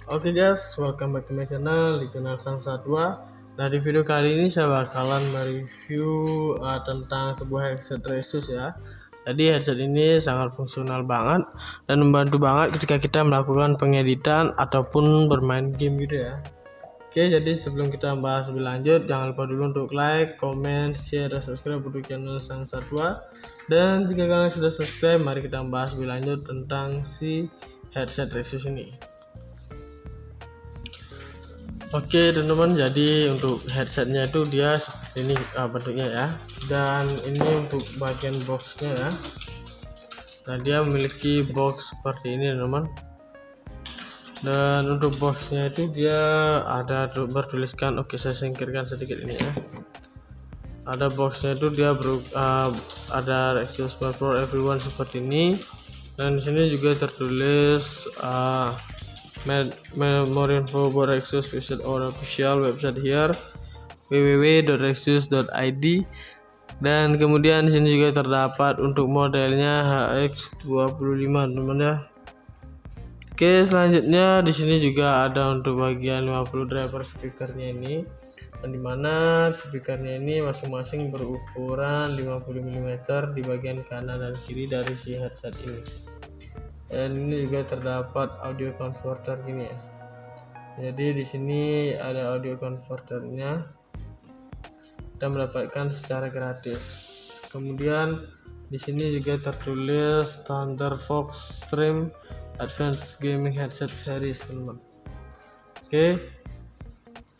Oke guys, welcome back to my channel di channel Sang Satwa. Nah, di video kali ini saya bakalan mereview tentang sebuah headset Asus ya. Jadi headset ini sangat fungsional banget dan membantu banget ketika kita melakukan pengeditan ataupun bermain game gitu ya. Oke, jadi sebelum kita bahas lebih lanjut, jangan lupa dulu untuk like, comment, share, dan subscribe untuk channel Sang Satwa. Dan jika kalian sudah subscribe, mari kita bahas lebih lanjut tentang si headset Asus ini. Oke teman-teman, jadi untuk headsetnya itu dia seperti ini bentuknya ya, dan ini untuk bagian boxnya ya. Nah, dia memiliki box seperti ini teman-teman, dan untuk boxnya itu dia ada bertuliskan, oke saya singkirkan sedikit ini ya. Ada boxnya itu dia ada Asus for everyone seperti ini, dan di sini juga tertulis more info about Asus, visit our official website here www.asus.id. Dan kemudian di sini juga terdapat untuk modelnya HX25 teman-teman ya. Oke, selanjutnya di sini juga ada untuk bagian 50 driver speakernya ini, dan dimana speakernya ini masing-masing berukuran 50 mm di bagian kanan dan kiri dari si headset ini. Dan ini juga terdapat audio converter gini ya. Jadi di sini ada audio converternya, kita mendapatkan secara gratis. Kemudian di sini juga tertulis Thunder Fox Stream Advanced Gaming Headset Series teman-teman. Oke.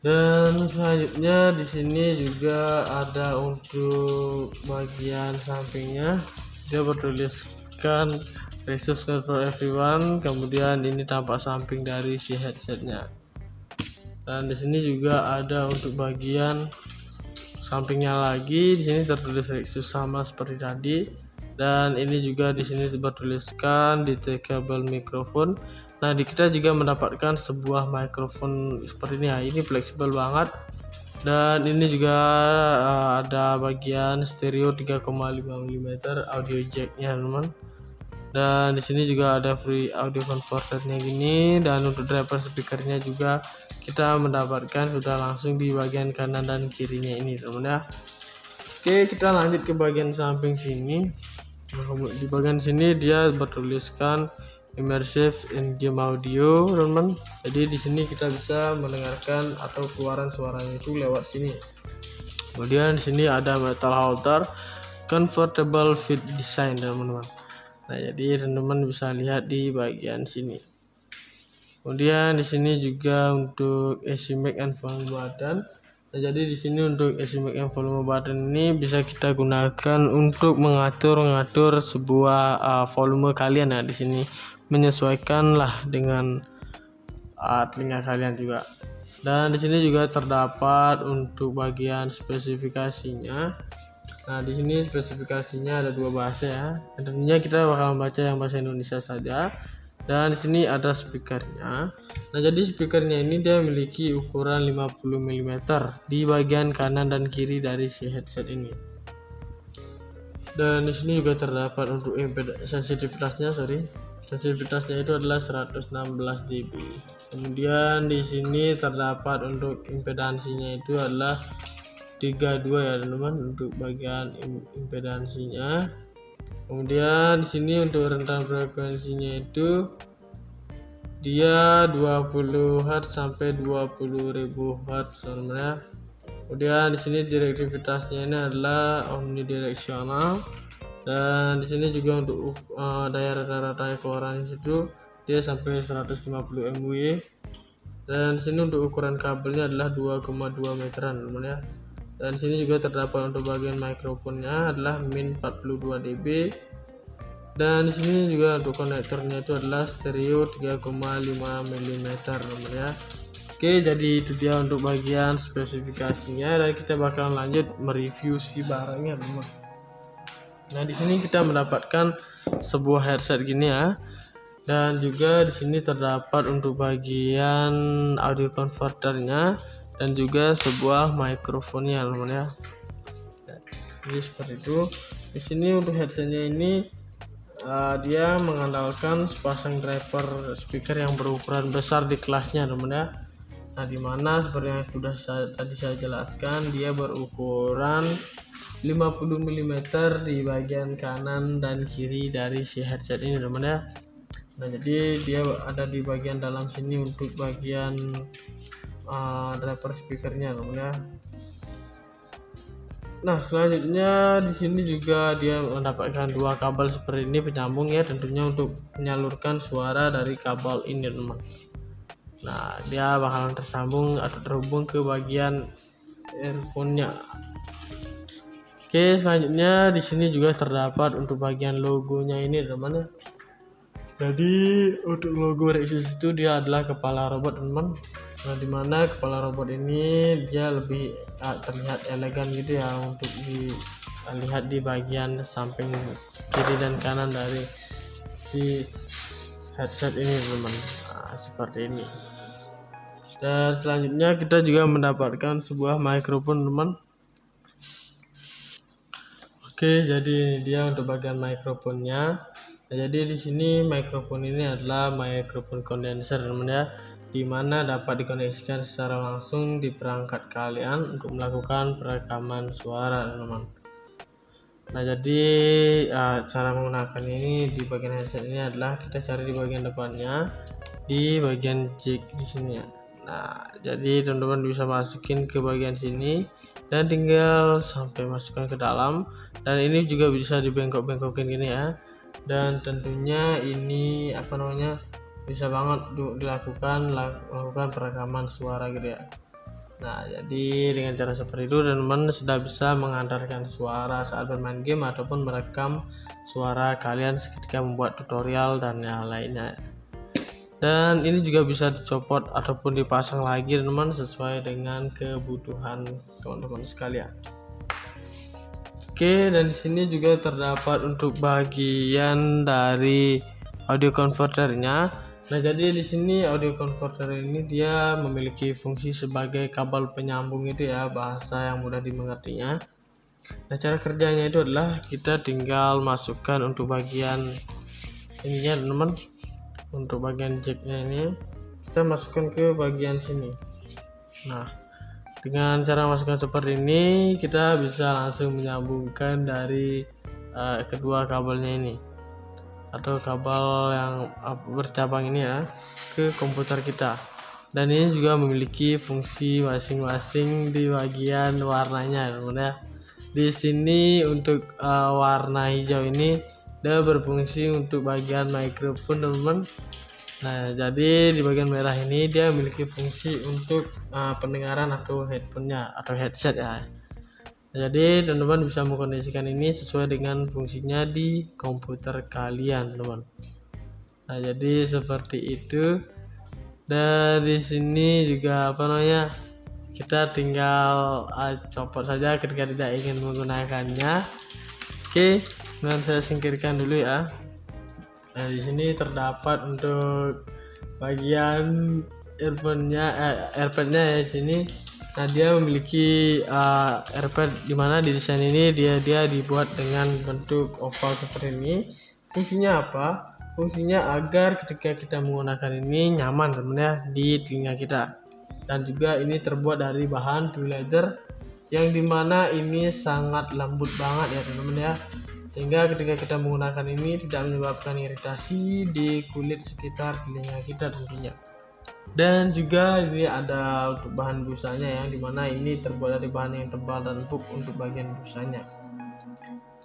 Dan selanjutnya di sini juga ada untuk bagian sampingnya, dia bertuliskan Asus for everyone. Kemudian ini tampak samping dari si headsetnya, dan di sini juga ada untuk bagian sampingnya lagi, di sini tertulis Asus sama seperti tadi, dan ini juga di sini bertuliskan detachable microphone. Nah, kita juga mendapatkan sebuah mikrofon seperti ini ya, ini fleksibel banget, dan ini juga ada bagian stereo 3,5 mm audio jacknya teman-teman. Dan di sini juga ada free audio converternya gini, dan untuk driver speakernya juga kita mendapatkan sudah langsung di bagian kanan dan kirinya ini teman ya. Oke, kita lanjut ke bagian samping sini. Di bagian sini dia bertuliskan immersive in-game audio teman. Jadi di sini kita bisa mendengarkan atau keluaran suaranya itu lewat sini. Kemudian di sini ada metal halter comfortable fit design teman-teman. Nah, jadi teman-teman bisa lihat di bagian sini. Kemudian di sini juga untuk AC mic and volume button. Nah, jadi di sini untuk AC mic and volume button ini bisa kita gunakan untuk mengatur sebuah volume kalian ya. Di sini menyesuaikan lah dengan telinga kalian juga. Dan di sini juga terdapat untuk bagian spesifikasinya. Nah, di sini spesifikasinya ada dua bahasa ya. Dan tentunya kita bakal membaca yang bahasa Indonesia saja. Dan di sini ada speakernya. Nah, jadi speakernya ini dia memiliki ukuran 50 mm di bagian kanan dan kiri dari si headset ini. Dan di sini juga terdapat untuk sensitivitasnya, sensitivitasnya itu adalah 116 dB. Kemudian di sini terdapat untuk impedansinya itu adalah 32 ya teman-teman untuk bagian impedansinya. Kemudian di sini untuk rentang frekuensinya itu dia 20 Hz sampai 20.000 Hz sebenarnya. Kemudian di sini direktivitasnya ini adalah omnidirectional, dan di sini juga untuk daya rata-rata keluaran itu dia sampai 150 mW. Dan di sini untuk ukuran kabelnya adalah 2,2 meteran teman ya. Dan di sini juga terdapat untuk bagian mikrofonnya adalah min 42 dB. Dan di sini juga untuk konektornya itu adalah stereo 3,5 mm teman ya. Oke, jadi itu dia untuk bagian spesifikasinya, dan kita bakalan lanjut mereview si barangnya teman. Nah, di sini kita mendapatkan sebuah headset gini ya. Dan juga di sini terdapat untuk bagian audio converternya dan juga sebuah mikrofonnya teman ya. Jadi seperti itu. Di sini untuk headsetnya ini dia mengandalkan sepasang driver speaker yang berukuran besar di kelasnya, teman ya. Nah, dimana seperti yang sudah tadi saya jelaskan, dia berukuran 50 mm di bagian kanan dan kiri dari si headset ini, teman ya. Nah, jadi dia ada di bagian dalam sini untuk bagian driver speakernya, teman ya. Nah, selanjutnya di sini juga dia mendapatkan dua kabel seperti ini penyambung ya, tentunya untuk menyalurkan suara dari kabel ini, teman. Nah, dia bakalan tersambung atau terhubung ke bagian earphone-nya. Oke, selanjutnya di sini juga terdapat untuk bagian logonya ini, teman. Jadi untuk logo Rexus itu dia adalah kepala robot, teman. Nah, dimana kepala robot ini dia lebih terlihat elegan gitu ya untuk dilihat di bagian samping kiri dan kanan dari si headset ini, teman. Nah, seperti ini. Dan selanjutnya kita juga mendapatkan sebuah mikrofon, teman. Oke, jadi dia untuk bagian mikrofonnya. Nah, jadi di sini mikrofon ini adalah mikrofon kondenser, teman ya, dimana dapat dikoneksikan secara langsung di perangkat kalian untuk melakukan perekaman suara, teman. Nah, jadi cara menggunakan ini di bagian headset ini adalah kita cari di bagian depannya, di bagian jack di sini ya. Nah, jadi teman-teman bisa masukin ke bagian sini dan tinggal sampai masukkan ke dalam, dan ini juga bisa dibengkok-bengkokin gini ya. Dan tentunya ini bisa banget dilakukan perekaman suara gitu ya. Nah, jadi dengan cara seperti itu teman-teman sudah bisa mengandalkan suara saat bermain game ataupun merekam suara kalian ketika membuat tutorial dan yang lainnya. Dan ini juga bisa dicopot ataupun dipasang lagi, teman-teman, sesuai dengan kebutuhan teman-teman sekalian. Oke, dan di sini juga terdapat untuk bagian dari audio converternya. Nah, jadi di sini audio converter ini dia memiliki fungsi sebagai kabel penyambung itu ya, bahasa yang mudah dimengertinya. Nah, cara kerjanya itu adalah kita tinggal masukkan untuk bagian ininya, teman-teman. Untuk bagian jacknya ini kita masukkan ke bagian sini. Nah, dengan cara masukkan seperti ini kita bisa langsung menyambungkan dari kedua kabelnya ini atau kabel yang bercabang ini ya ke komputer kita. Dan ini juga memiliki fungsi masing-masing di bagian warnanya, teman ya. Di sini untuk warna hijau ini dia berfungsi untuk bagian mikrofon, teman-teman. Nah, jadi di bagian merah ini dia memiliki fungsi untuk pendengaran atau headphone-nya atau headset ya. Nah, jadi teman-teman bisa mengkondisikan ini sesuai dengan fungsinya di komputer kalian, teman. Nah, jadi seperti itu. Dan di sini juga kita tinggal copot saja ketika tidak ingin menggunakannya. Oke, dan saya singkirkan dulu ya. Nah, di sini terdapat untuk bagian AirPad-nya ya di sini. Nah, dia memiliki AirPad dimana di desain ini dia dibuat dengan bentuk oval seperti ini. Fungsinya apa? Fungsinya agar ketika kita menggunakan ini nyaman, teman ya, di telinga kita. Dan juga ini terbuat dari bahan true leather yang dimana ini sangat lembut banget ya, teman-teman ya, sehingga ketika kita menggunakan ini tidak menyebabkan iritasi di kulit sekitar telinga kita tentunya. Dan juga ini ada untuk bahan busanya yang dimana ini terbuat dari bahan yang tebal dan empuk untuk bagian busanya.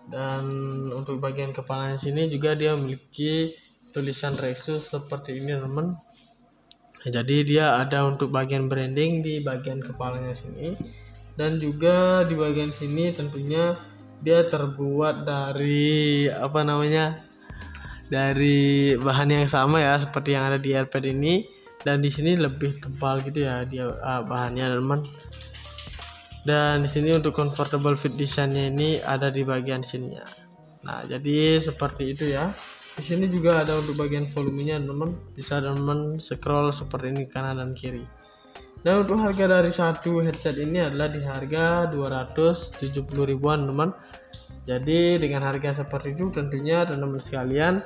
Dan untuk bagian kepalanya sini juga dia memiliki tulisan Rexus seperti ini, teman. Nah, jadi dia ada untuk bagian branding di bagian kepalanya sini. Dan juga di bagian sini tentunya dia terbuat dari dari bahan yang sama ya seperti yang ada di AirPad ini, dan di sini lebih tebal gitu ya dia bahannya, teman. Dan di sini untuk comfortable fit desainnya ini ada di bagian sini ya. Nah, jadi seperti itu ya. Di sini juga ada untuk bagian volumenya, teman. Bisa teman scroll seperti ini kanan dan kiri. Dan untuk harga dari satu headset ini adalah di harga 270 ribuan, teman. Jadi dengan harga seperti itu tentunya teman-teman sekalian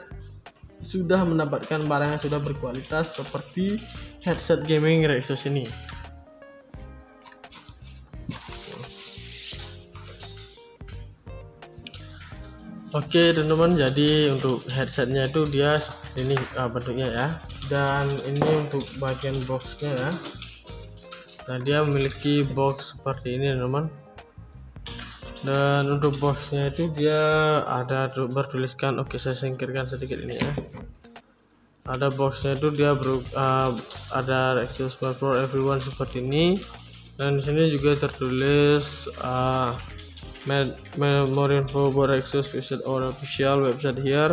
sudah mendapatkan barang yang sudah berkualitas seperti headset gaming Rexus ini. Oke teman-teman, jadi untuk headsetnya itu dia seperti ini bentuknya ya, dan ini untuk bagian boxnya ya. Nah dia memiliki box seperti ini teman-teman, dan untuk boxnya itu dia ada bertuliskan, oke saya singkirkan sedikit ini ya. Ada boxnya itu dia ada Rexus for everyone seperti ini, dan di sini juga tertulis more info about Rexus, visit our official website here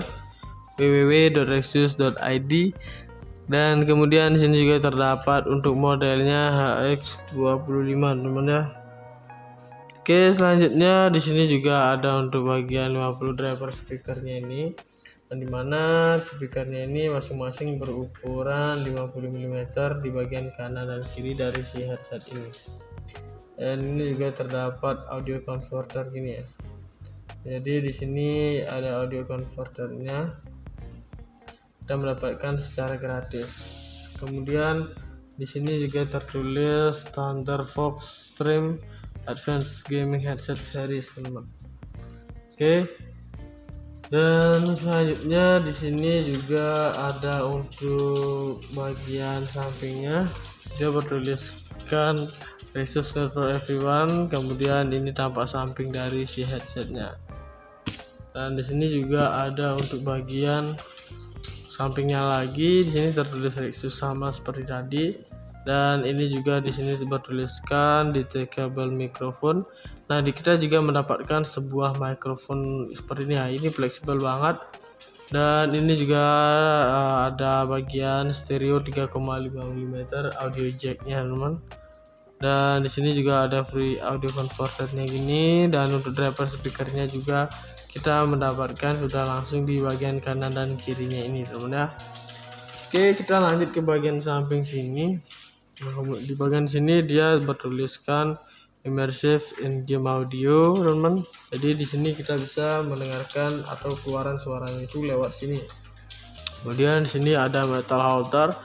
www.rexus.id. Dan kemudian di sini juga terdapat untuk modelnya HX25 teman-teman ya. Oke, selanjutnya di sini juga ada untuk bagian 50 driver speakernya ini, dan dimana speakernya ini masing-masing berukuran 50 mm di bagian kanan dan kiri dari si headset ini. Dan ini juga terdapat audio converter gini ya. Jadi di sini ada audio converternya, kita mendapatkan secara gratis. Kemudian di sini juga tertulis Thunderfox Stream Advanced Gaming Headset Series teman-teman. Oke. Dan selanjutnya di sini juga ada untuk bagian sampingnya, dia bertuliskan Rexus for everyone. Kemudian ini tampak samping dari si headsetnya. Dan di sini juga ada untuk bagian sampingnya lagi, di sini tertulis Rexus sama seperti tadi. Dan ini juga di sini bertuliskan detachable microphone. Nah, kita juga mendapatkan sebuah mikrofon seperti ini ya. Ini fleksibel banget. Dan ini juga ada bagian stereo 3,5 mm audio jacknya teman-teman. Dan di sini juga ada free audio converternya gini, dan untuk driver speakernya juga kita mendapatkan sudah langsung di bagian kanan dan kirinya ini teman-teman ya. Oke, kita lanjut ke bagian samping sini. Di bagian sini dia bertuliskan immersive in-game audio teman-teman. Jadi di sini kita bisa mendengarkan atau keluaran suaranya itu lewat sini. Kemudian di sini ada metal holder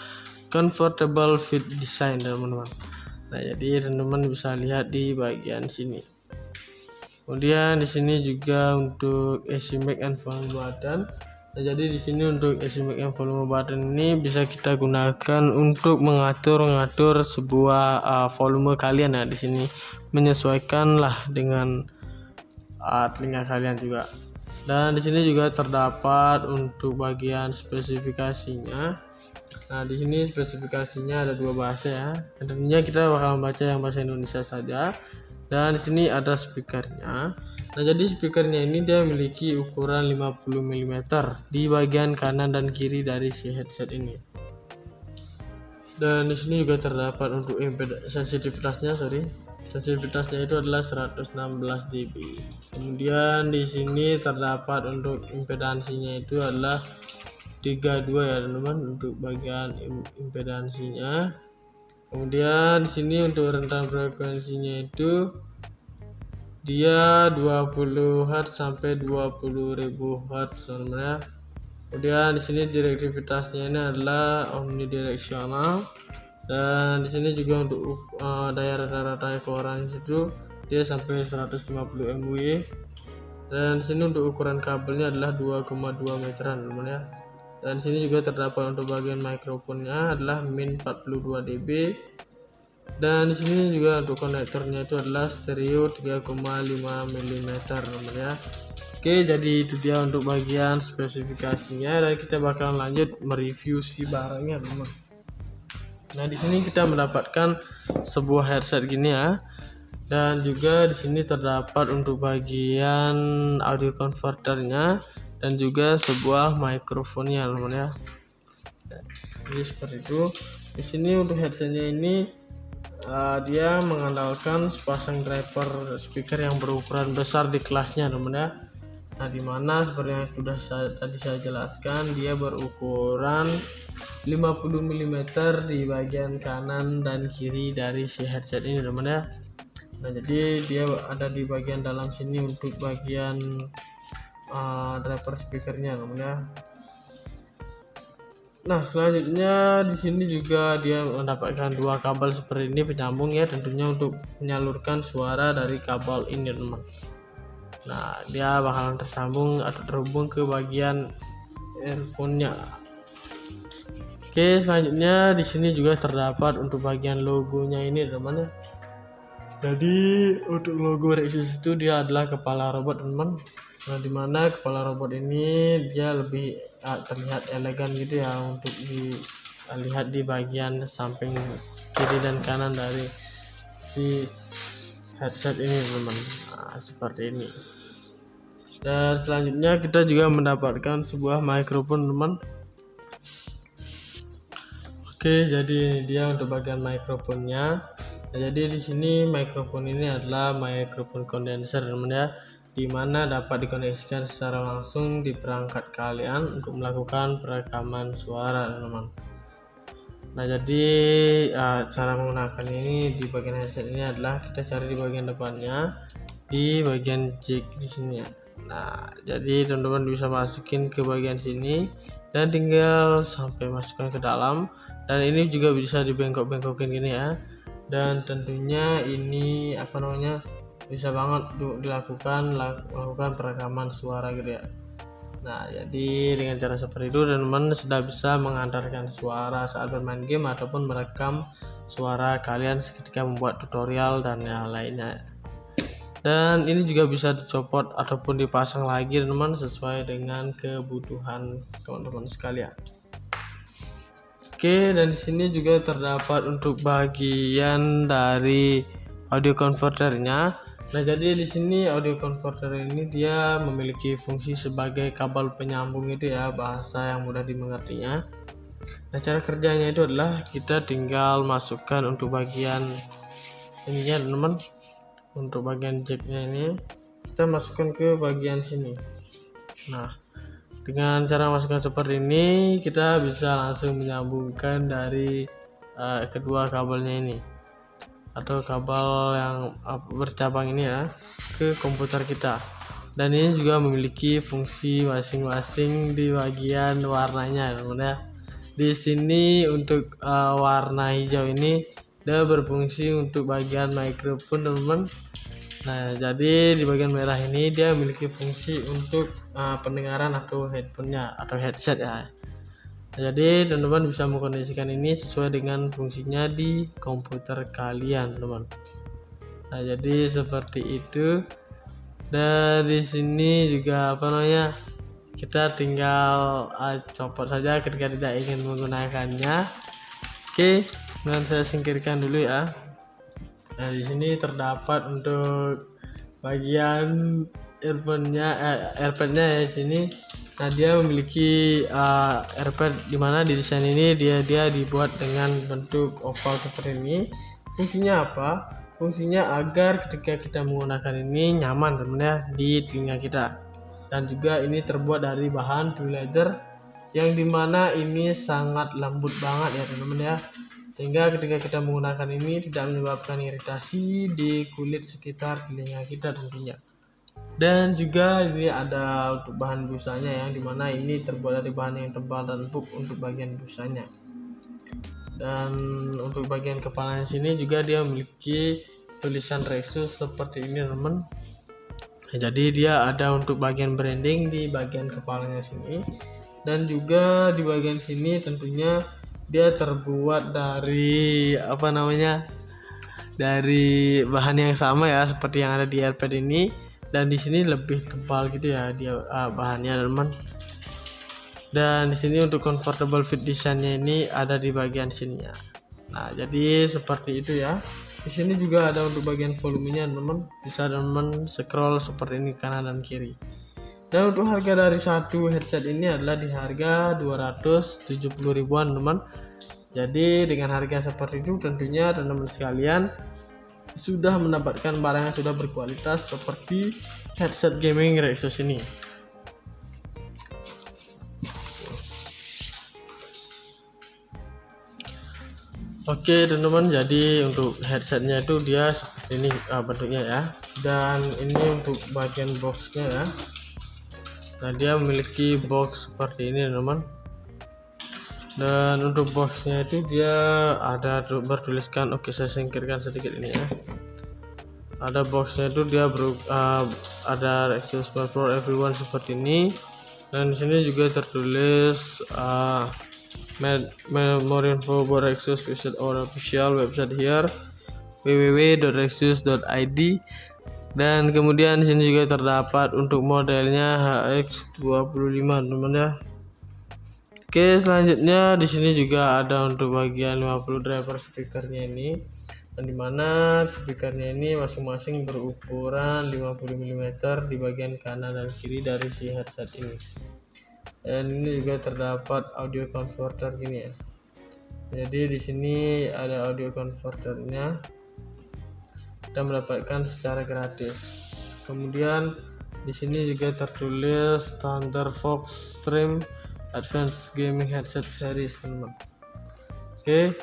convertible fit design teman-teman. Nah, jadi teman-teman bisa lihat di bagian sini. Kemudian di sini juga untuk AC mic and volume button. Nah, jadi di sini untuk AC mic and volume button ini bisa kita gunakan untuk mengatur sebuah volume kalian ya. Di sini menyesuaikanlah dengan telinga kalian juga. Dan di sini juga terdapat untuk bagian spesifikasinya. Nah, di sini spesifikasinya ada dua bahasa ya. Tentunya kita bakal membaca yang bahasa Indonesia saja. Dan di sini ada speakernya. Nah, jadi speakernya ini dia memiliki ukuran 50 mm di bagian kanan dan kiri dari si headset ini. Dan di sini juga terdapat untuk sensitivitasnya, sensitivitasnya itu adalah 116 dB. Kemudian di sini terdapat untuk impedansinya itu adalah 32 ya teman-teman untuk bagian impedansinya. Kemudian di sini untuk rentang frekuensinya itu dia 20 Hz sampai 20.000 Hz sebenarnya. Kemudian di sini direktivitasnya ini adalah omnidirectional, dan di sini juga untuk daya rata-rata keluaran itu dia sampai 150 mW. Dan di sini untuk ukuran kabelnya adalah 2,2 meteran teman-teman ya. Dan di sini juga terdapat untuk bagian mikrofonnya adalah min 42 dB. Dan di sini juga untuk konektornya itu adalah stereo 3,5 mm teman-teman ya. Oke, jadi itu dia untuk bagian spesifikasinya, dan kita bakalan lanjut mereview si barangnya teman. Nah, di sini kita mendapatkan sebuah headset gini ya. Dan juga di sini terdapat untuk bagian audio converternya dan juga sebuah mikrofonnya teman ya. Jadi seperti itu. Di sini untuk headsetnya ini dia mengandalkan sepasang driver speaker yang berukuran besar di kelasnya teman ya. Nah, dimana seperti yang sudah tadi saya jelaskan, dia berukuran 50 mm di bagian kanan dan kiri dari si headset ini teman ya. Nah, jadi dia ada di bagian dalam sini untuk bagian driver speakernya namanya. Nah, selanjutnya di sini juga dia mendapatkan dua kabel seperti ini penyambung ya, tentunya untuk menyalurkan suara dari kabel ini teman. Nah, dia bakalan tersambung atau terhubung ke bagian earphone-nya. Oke, selanjutnya di sini juga terdapat untuk bagian logonya ini teman. Jadi untuk logo Rexus itu dia adalah kepala robot teman. Nah, dimana kepala robot ini dia lebih terlihat elegan gitu ya, untuk dilihat di bagian samping kiri dan kanan dari si headset ini teman. Nah, seperti ini. Dan selanjutnya kita juga mendapatkan sebuah mikrofon teman. Oke, jadi ini dia untuk bagian mikrofonnya. Nah, jadi di sini mikrofon ini adalah mikrofon kondenser teman ya, dimana dapat dikoneksikan secara langsung di perangkat kalian untuk melakukan perekaman suara teman. Nah, jadi cara menggunakan ini di bagian headset ini adalah kita cari di bagian depannya, di bagian jack di sini ya. Nah, jadi teman-teman bisa masukin ke bagian sini dan tinggal sampai masukkan ke dalam, dan ini juga bisa dibengkok-bengkokin gini ya. Dan tentunya ini bisa banget dilakukan perekaman suara gitu ya. Nah, jadi dengan cara seperti itu teman-teman sudah bisa menghantarkan suara saat bermain game ataupun merekam suara kalian ketika membuat tutorial dan yang lainnya. Dan ini juga bisa dicopot ataupun dipasang lagi teman-teman sesuai dengan kebutuhan teman-teman sekalian. Oke, dan di sini juga terdapat untuk bagian dari audio converternya. Nah, jadi di sini audio converter ini dia memiliki fungsi sebagai kabel penyambung itu ya, bahasa yang mudah dimengertinya. Nah, cara kerjanya itu adalah kita tinggal masukkan untuk bagian ininya teman-teman. Untuk bagian jacknya ini kita masukkan ke bagian sini. Nah, dengan cara masukkan seperti ini kita bisa langsung menyambungkan dari kedua kabelnya ini atau kabel yang bercabang ini ya ke komputer kita. Dan ini juga memiliki fungsi masing-masing di bagian warnanya teman ya. Di sini untuk warna hijau ini dia berfungsi untuk bagian mikrofon teman-teman. Nah, jadi di bagian merah ini dia memiliki fungsi untuk pendengaran atau headphone-nya atau headset ya. Nah, jadi teman-teman bisa mengkondisikan ini sesuai dengan fungsinya di komputer kalian teman. Nah, jadi seperti itu. Dan di sini juga kita tinggal copot saja ketika tidak ingin menggunakannya. Oke, dan saya singkirkan dulu ya. Nah, di sini terdapat untuk bagian earpad-nya ya di sini. Nah, dia memiliki earpad dimana di desain ini dia dibuat dengan bentuk oval seperti ini. Fungsinya apa? Fungsinya agar ketika kita menggunakan ini nyaman teman ya di telinga kita. Dan juga ini terbuat dari bahan true leather yang dimana ini sangat lembut banget ya teman-teman ya, sehingga ketika kita menggunakan ini tidak menyebabkan iritasi di kulit sekitar telinga kita tentunya. Dan juga ini ada untuk bahan busanya yang dimana ini terbuat dari bahan yang tebal dan empuk untuk bagian busanya. Dan untuk bagian kepalanya sini juga dia memiliki tulisan Rexus seperti ini teman. Nah, jadi dia ada untuk bagian branding di bagian kepalanya sini. Dan juga di bagian sini tentunya dia terbuat dari dari bahan yang sama ya seperti yang ada di earpad ini, dan di sini lebih tebal gitu ya dia bahannya teman. Dan di sini untuk comfortable fit desainnya ini ada di bagian sininya. Nah, jadi seperti itu ya. Di sini juga ada untuk bagian volumenya teman, bisa teman scroll seperti ini kanan dan kiri. Dan untuk harga dari satu headset ini adalah di harga 270 ribuan teman. Jadi dengan harga seperti itu tentunya teman-teman sekalian sudah mendapatkan barang yang sudah berkualitas seperti headset gaming Rexus ini. Oke teman-teman, jadi untuk headsetnya itu dia seperti ini bentuknya ya, dan ini untuk bagian boxnya ya. Nah dia memiliki box seperti ini teman-teman, dan untuk boxnya itu dia ada bertuliskan, oke saya singkirkan sedikit ini ya. Ada boxnya itu dia ada Rexus for everyone seperti ini, dan di sini juga tertulis more info about Rexus, visit our official website here www.rexus.id. dan kemudian di sini juga terdapat untuk modelnya HX25 teman-teman ya. Oke, selanjutnya di sini juga ada untuk bagian 50 driver speakernya ini, dan dimana speakernya ini masing-masing berukuran 50 mm di bagian kanan dan kiri dari si headset ini. Dan ini juga terdapat audio converter gini ya. Jadi di sini ada audio converternya, kita mendapatkan secara gratis. Kemudian di sini juga tertulis Thunder Fox Stream Advanced Gaming Headset Series teman-teman. Oke.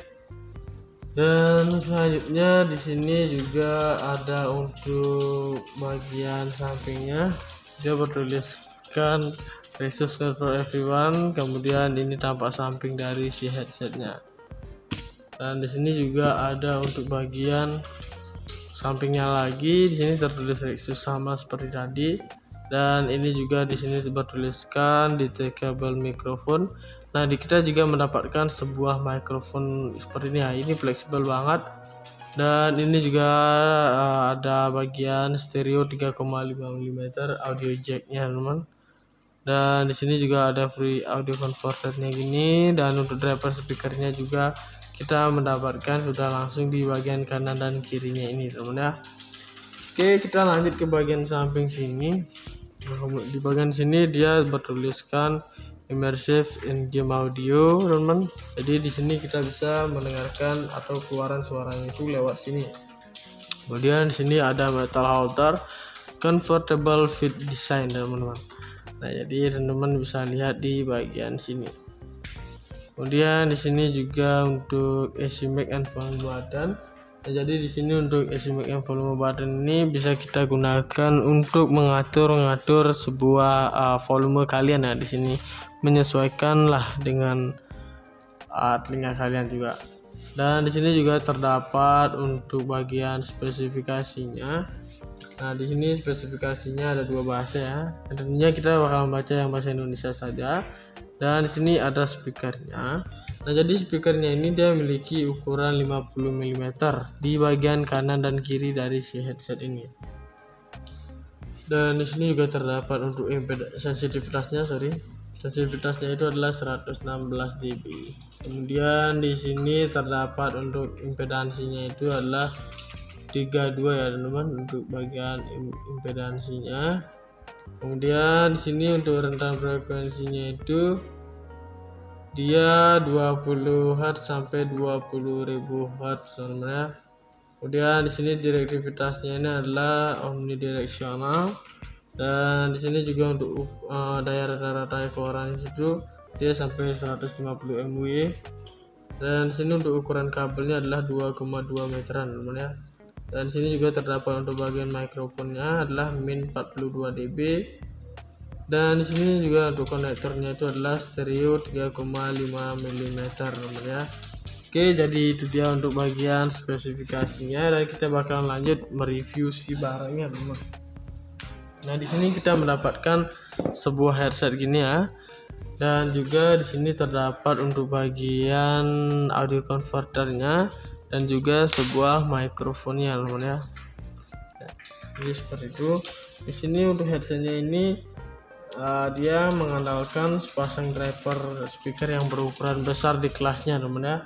Dan selanjutnya di sini juga ada untuk bagian sampingnya, dia bertuliskan Rexus for everyone. Kemudian ini tampak samping dari si headsetnya. Dan di sini juga ada untuk bagian sampingnya lagi, di sini tertulis Rexus sama seperti tadi. Dan ini juga di sini bertuliskan detachable microphone. Nah, kita juga mendapatkan sebuah mikrofon seperti ini ya. Ini fleksibel banget. Dan ini juga ada bagian stereo 3,5 mm audio jacknya teman-teman. Dan di sini juga ada free audio converternya gini, dan untuk driver speakernya juga kita mendapatkan sudah langsung di bagian kanan dan kirinya ini teman ya. Oke, kita lanjut ke bagian samping sini. Di bagian sini dia bertuliskan immersive in-game audio teman. Jadi di sini kita bisa mendengarkan atau keluaran suaranya itu lewat sini. Kemudian di sini ada metal halter convertible fit design teman-teman. Nah, jadi teman-teman bisa lihat di bagian sini. Kemudian di sini juga untuk AC mic and volume button. Nah, jadi di sini untuk AC mic and volume button ini bisa kita gunakan untuk mengatur sebuah volume kalian ya. Di sini menyesuaikanlah dengan telinga kalian juga. Dan di sini juga terdapat untuk bagian spesifikasinya. Nah, di sini spesifikasinya ada dua bahasa ya. Dan tentunya kita bakal membaca yang bahasa Indonesia saja. Dan di sini ada speakernya. Nah, jadi speakernya ini dia memiliki ukuran 50 mm di bagian kanan dan kiri dari si headset ini. Dan di sini juga terdapat untuk sensitivitasnya, sensitivitasnya itu adalah 116 dB. Kemudian di sini terdapat untuk impedansinya itu adalah 32 ya teman-teman untuk bagian impedansinya. Kemudian di sini untuk rentang frekuensinya itu dia 20 Hz sampai 20.000 Hz sebenarnya. Kemudian di sini direktivitasnya ini adalah omnidirectional, dan di sini juga untuk daya rata-rata keluaran itu dia sampai 150 mW. Dan di sini untuk ukuran kabelnya adalah 2,2 meteran teman ya. Dan di sini juga terdapat untuk bagian mikrofonnya adalah min 42 dB. Dan di sini juga untuk konektornya itu adalah stereo 3,5 mm teman ya. Oke, jadi itu dia untuk bagian spesifikasinya, dan kita bakal lanjut mereview si barangnya teman. Nah, di sini kita mendapatkan sebuah headset gini ya. Dan juga di sini terdapat untuk bagian audio converternya dan juga sebuah mikrofonnya teman ya. Jadi seperti itu. Di sini untuk headsetnya ini dia mengandalkan sepasang driver speaker yang berukuran besar di kelasnya teman ya.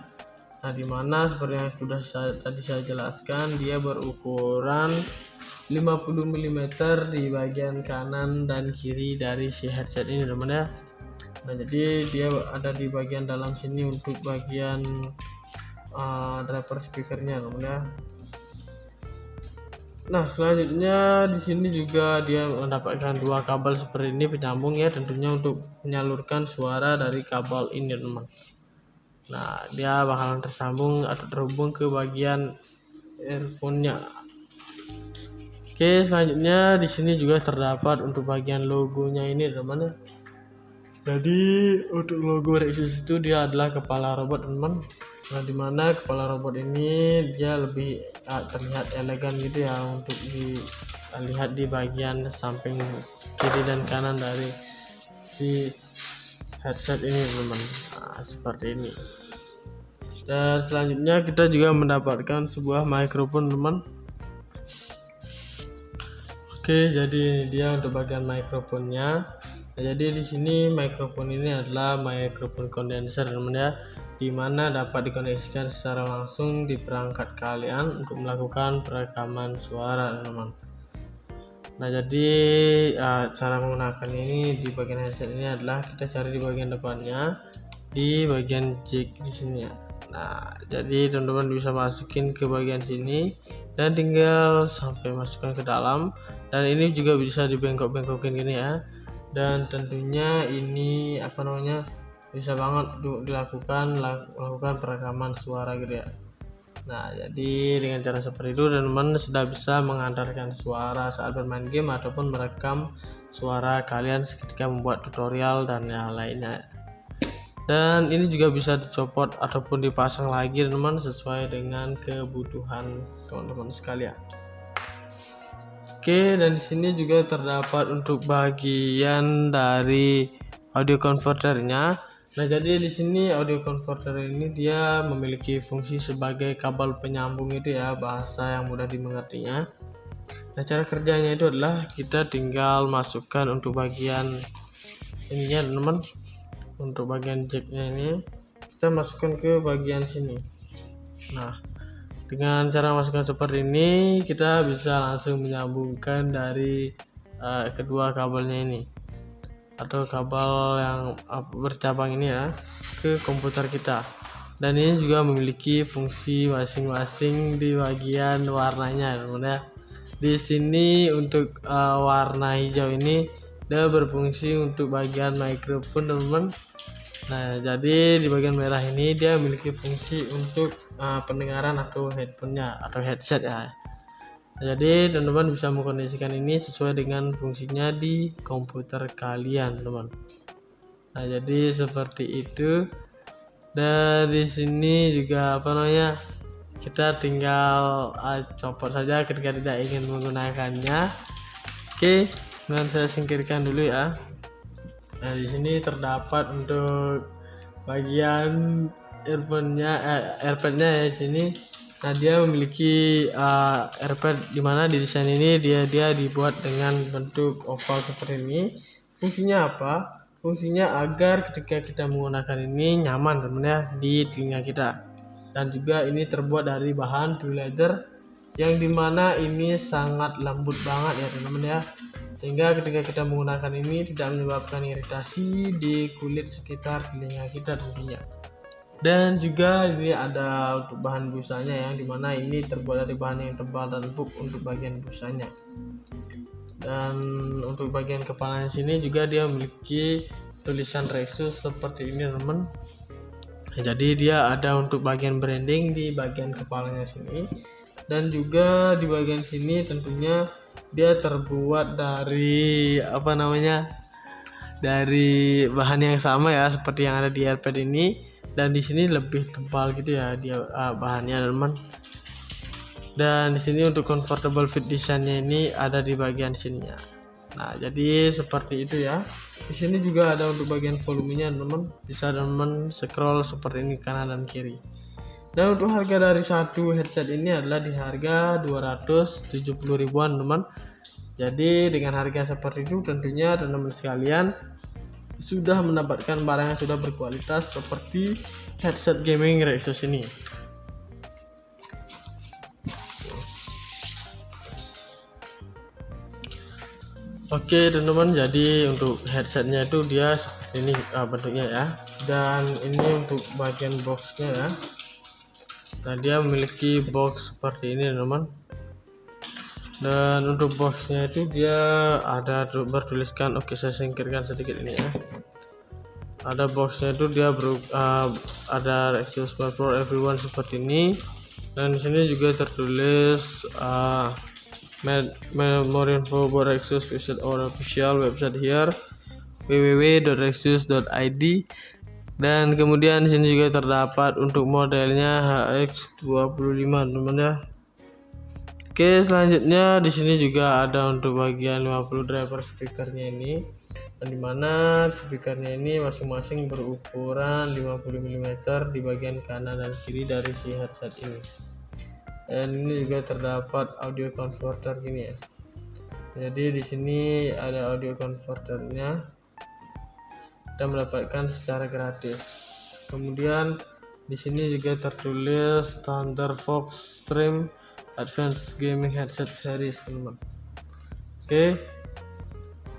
Nah, dimana seperti yang sudah tadi saya jelaskan, dia berukuran 50 mm di bagian kanan dan kiri dari si headset ini teman ya. Nah, jadi dia ada di bagian dalam sini untuk bagian driver speakernya teman ya. Nah, selanjutnya di sini juga dia mendapatkan dua kabel seperti ini penyambung ya, tentunya untuk menyalurkan suara dari kabel ini teman. Nah, dia bakalan tersambung atau terhubung ke bagian earphone-nya. Oke, selanjutnya di sini juga terdapat untuk bagian logonya ini teman-teman. Jadi untuk logo Rexus itu dia adalah kepala robot teman-teman. Nah, dimana kepala robot ini dia lebih terlihat elegan gitu ya untuk dilihat di bagian samping kiri dan kanan dari si headset ini teman-teman. Nah, seperti ini. Dan selanjutnya kita juga mendapatkan sebuah mikrofon teman. Oke, jadi ini dia untuk bagian mikrofonnya. Nah, jadi di sini mikrofon ini adalah mikrofon kondenser teman ya, dimana dapat dikoneksikan secara langsung di perangkat kalian untuk melakukan perekaman suara teman-teman. Nah, jadi cara menggunakan ini di bagian headset ini adalah kita cari di bagian depannya, di bagian jack di sini ya. Nah, jadi teman-teman bisa masukin ke bagian sini dan tinggal sampai masukkan ke dalam, dan ini juga bisa dibengkok-bengkokin gini ya. Dan tentunya ini bisa banget untuk melakukan perekaman suara gitu ya. Nah, jadi dengan cara seperti itu teman-teman sudah bisa mengantarkan suara saat bermain game ataupun merekam suara kalian ketika membuat tutorial dan yang lainnya. Dan ini juga bisa dicopot ataupun dipasang lagi teman-teman sesuai dengan kebutuhan teman-teman sekalian. Oke, dan di sini juga terdapat untuk bagian dari audio converternya. Nah, jadi di sini audio converter ini dia memiliki fungsi sebagai kabel penyambung itu ya, bahasa yang mudah dimengertinya. Nah, cara kerjanya itu adalah kita tinggal masukkan untuk bagian ininya teman-teman. Untuk bagian jacknya ini kita masukkan ke bagian sini. Nah, dengan cara masukkan seperti ini kita bisa langsung menyambungkan dari kedua kabelnya ini atau kabel yang bercabang ini ya ke komputer kita. Dan ini juga memiliki fungsi masing-masing di bagian warnanya teman-teman ya. Di sini untuk warna hijau ini dia berfungsi untuk bagian mikrofon teman-teman. Nah, jadi di bagian merah ini dia memiliki fungsi untuk pendengaran atau headphone-nya atau headset ya. Nah, jadi teman-teman bisa mengkondisikan ini sesuai dengan fungsinya di komputer kalian teman. Nah, jadi seperti itu. Dan di sini juga kita tinggal copot saja ketika tidak ingin menggunakannya. Oke, dan saya singkirkan dulu ya. Nah, di sini terdapat untuk bagian AirPad-nya ya di sini. Nah, dia memiliki AirPad dimana di desain ini dia dibuat dengan bentuk oval seperti ini. Fungsinya apa? Fungsinya agar ketika kita menggunakan ini nyaman teman ya di telinga kita. Dan juga ini terbuat dari bahan true leather yang dimana ini sangat lembut banget ya teman-teman ya, sehingga ketika kita menggunakan ini tidak menyebabkan iritasi di kulit sekitar telinga kita tentunya. Dan juga ini ada untuk bahan busanya yang dimana ini terbuat dari bahan yang tebal dan empuk untuk bagian busanya. Dan untuk bagian kepalanya sini juga dia memiliki tulisan Rexus seperti ini teman-teman. Jadi dia ada untuk bagian branding di bagian kepalanya sini. Dan juga di bagian sini tentunya dia terbuat dari dari bahan yang sama ya seperti yang ada di AirPad ini, dan di sini lebih tebal gitu ya dia bahannya teman. Dan di sini untuk comfortable fit desainnya ini ada di bagian sininya. Nah, jadi seperti itu ya. Di sini juga ada untuk bagian volumenya teman, bisa teman scroll seperti ini kanan dan kiri. Dan untuk harga dari satu headset ini adalah di harga 270 ribuan teman. Jadi dengan harga seperti itu tentunya teman-teman sekalian sudah mendapatkan barang yang sudah berkualitas seperti headset gaming Rexus ini. Oke teman-teman, jadi untuk headsetnya itu dia seperti ini bentuknya ya. Dan ini untuk bagian boxnya ya. Nah, dia memiliki box seperti ini teman-teman. Dan untuk boxnya itu dia ada bertuliskan, oke saya singkirkan sedikit ini ya. ada boxnya itu dia ada Rexus for everyone seperti ini, dan di sini juga tertulis more info about Rexus, visit our official website here www.rexus.id. Dan kemudian di sini juga terdapat untuk modelnya HX25 teman-teman ya. Oke, selanjutnya di sini juga ada untuk bagian 50 driver speakernya ini, dan dimana speakernya ini masing-masing berukuran 50 mm di bagian kanan dan kiri dari si headset ini. Dan ini juga terdapat audio converter gini ya. Jadi di sini ada audio converternya, kita mendapatkan secara gratis. Kemudian di sini juga tertulis Thunderfox Stream Advanced Gaming Headset Series teman-teman. Oke.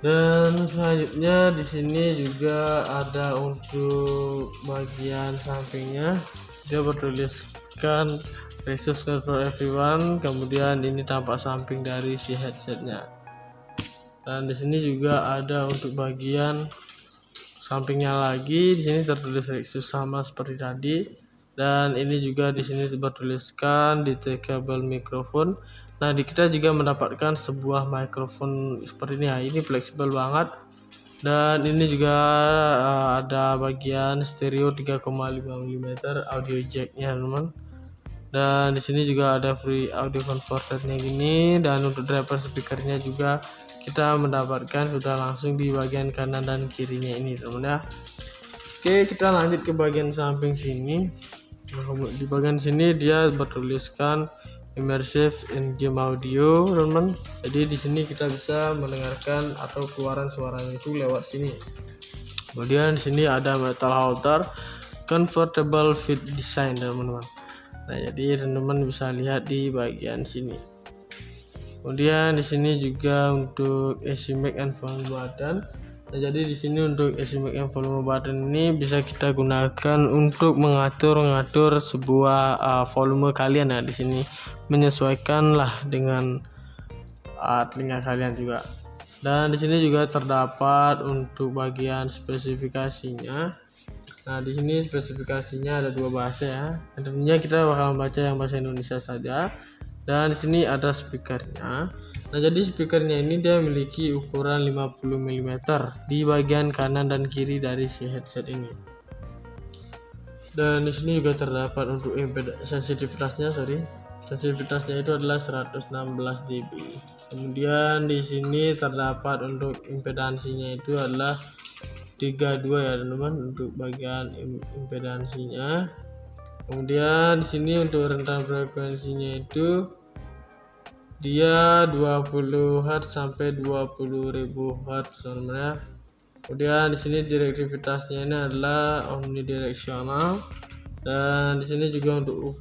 Dan selanjutnya di sini juga ada untuk bagian sampingnya, dia bertuliskan Rexus for everyone. Kemudian ini tampak samping dari si headsetnya. Dan di sini juga ada untuk bagian sampingnya lagi, di sini tertulis Rexus sama seperti tadi, dan ini juga di sini bertuliskan detachable microphone. Nah, kita juga mendapatkan sebuah mikrofon seperti ini ya, ini fleksibel banget, dan ini juga ada bagian stereo 3,5 mm audio jacknya teman. Dan di sini juga ada free audio converternya gini, dan untuk driver speakernya juga kita mendapatkan sudah langsung di bagian kanan dan kirinya ini teman ya. Oke, kita lanjut ke bagian samping sini. Nah, di bagian sini dia bertuliskan immersive in-game audio teman. Jadi di sini kita bisa mendengarkan atau keluaran suaranya itu lewat sini. Kemudian di sini ada metal halter convertible fit design teman-teman. Nah, jadi teman-teman bisa lihat di bagian sini. Kemudian di sini juga untuk AC mic and volume button. Nah, jadi di sini untuk AC mic and volume button ini bisa kita gunakan untuk mengatur sebuah volume kalian ya. Di sini menyesuaikanlah dengan telinga kalian juga. Dan di sini juga terdapat untuk bagian spesifikasinya. Nah, di sini spesifikasinya ada dua bahasa ya. Dan tentunya kita bakal membaca yang bahasa Indonesia saja. Dan di sini ada speakernya. Nah, jadi speakernya ini dia memiliki ukuran 50 mm di bagian kanan dan kiri dari si headset ini. Dan di sini juga terdapat untuk sensitivitasnya, sensitivitasnya itu adalah 116 dB. Kemudian di sini terdapat untuk impedansinya itu adalah 32 ya teman-teman, untuk bagian impedansinya. Kemudian di sini untuk rentang frekuensinya itu dia 20 Hz sampai 20.000 Hz sebenarnya. Kemudian di sini direktivitasnya ini adalah omnidirectional, dan di sini juga untuk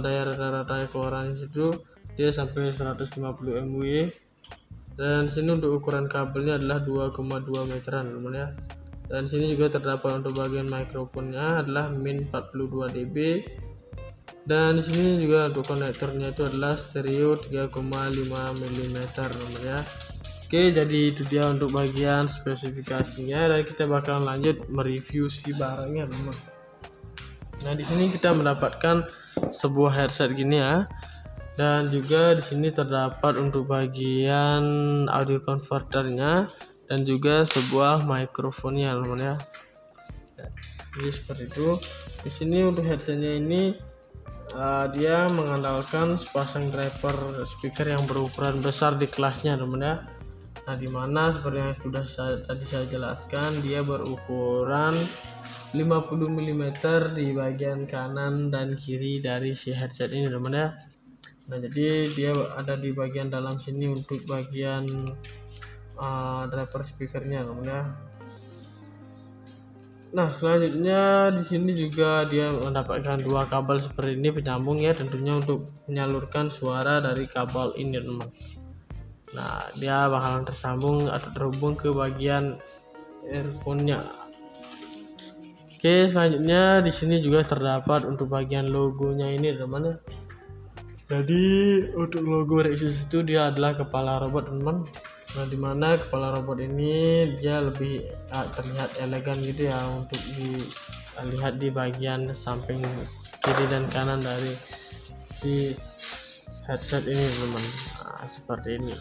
daya rata-rata keluaran itu dia sampai 150 mW. Dan di sini untuk ukuran kabelnya adalah 2,2 meteran teman ya. Dan di sini juga terdapat untuk bagian mikrofonnya adalah min 42 dB. Dan di sini juga untuk konektornya itu adalah stereo 3,5 mm teman ya. Oke, jadi itu dia untuk bagian spesifikasinya, dan kita bakal lanjut mereview si barangnya teman. Nah, di sini kita mendapatkan sebuah headset gini ya. Dan juga di sini terdapat untuk bagian audio converternya dan juga sebuah mikrofonnya teman ya. Jadi seperti itu. Di sini untuk headsetnya ini dia mengandalkan sepasang driver speaker yang berukuran besar di kelasnya teman ya. Nah, dimana seperti yang sudah tadi saya jelaskan, dia berukuran 50 mm di bagian kanan dan kiri dari si headset ini teman ya. Nah, jadi dia ada di bagian dalam sini untuk bagian driver speakernya teman ya. Nah, selanjutnya di sini juga dia mendapatkan dua kabel seperti ini penyambung ya, tentunya untuk menyalurkan suara dari kabel ini teman. Nah, dia bakalan tersambung atau terhubung ke bagian earphone-nya. Oke, selanjutnya di sini juga terdapat untuk bagian logonya ini teman ya. Jadi untuk logo Rexus itu dia adalah kepala robot teman. Nah, dimana kepala robot ini dia lebih terlihat elegan gitu ya, untuk dilihat di bagian samping kiri dan kanan dari si headset ini teman-teman. Nah, seperti ini.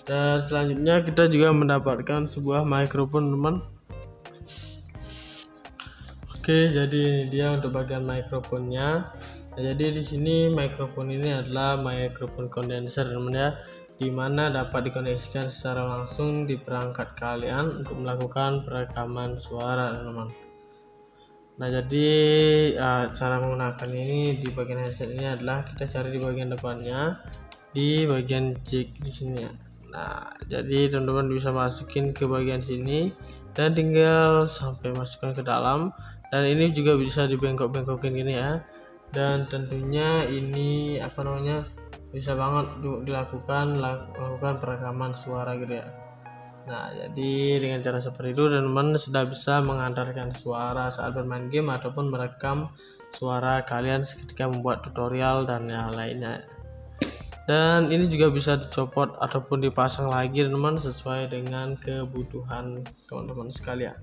Dan selanjutnya kita juga mendapatkan sebuah mikrofon teman. Oke, jadi ini dia untuk bagian mikrofonnya. Nah, jadi di sini mikrofon ini adalah mikrofon kondenser teman ya, dimana dapat dikoneksikan secara langsung di perangkat kalian untuk melakukan perekaman suara teman-teman. Nah, jadi cara menggunakan ini di bagian headset ini adalah kita cari di bagian depannya, di bagian jack di sini ya. Nah, jadi teman-teman bisa masukin ke bagian sini dan tinggal sampai masukkan ke dalam, dan ini juga bisa dibengkok-bengkokin gini ya. Dan tentunya ini bisa banget dilakukan perekaman suara gitu ya. Nah, jadi dengan cara seperti itu teman-teman sudah bisa mengantarkan suara saat bermain game ataupun merekam suara kalian ketika membuat tutorial dan yang lainnya. Dan ini juga bisa dicopot ataupun dipasang lagi teman-teman sesuai dengan kebutuhan teman-teman sekalian.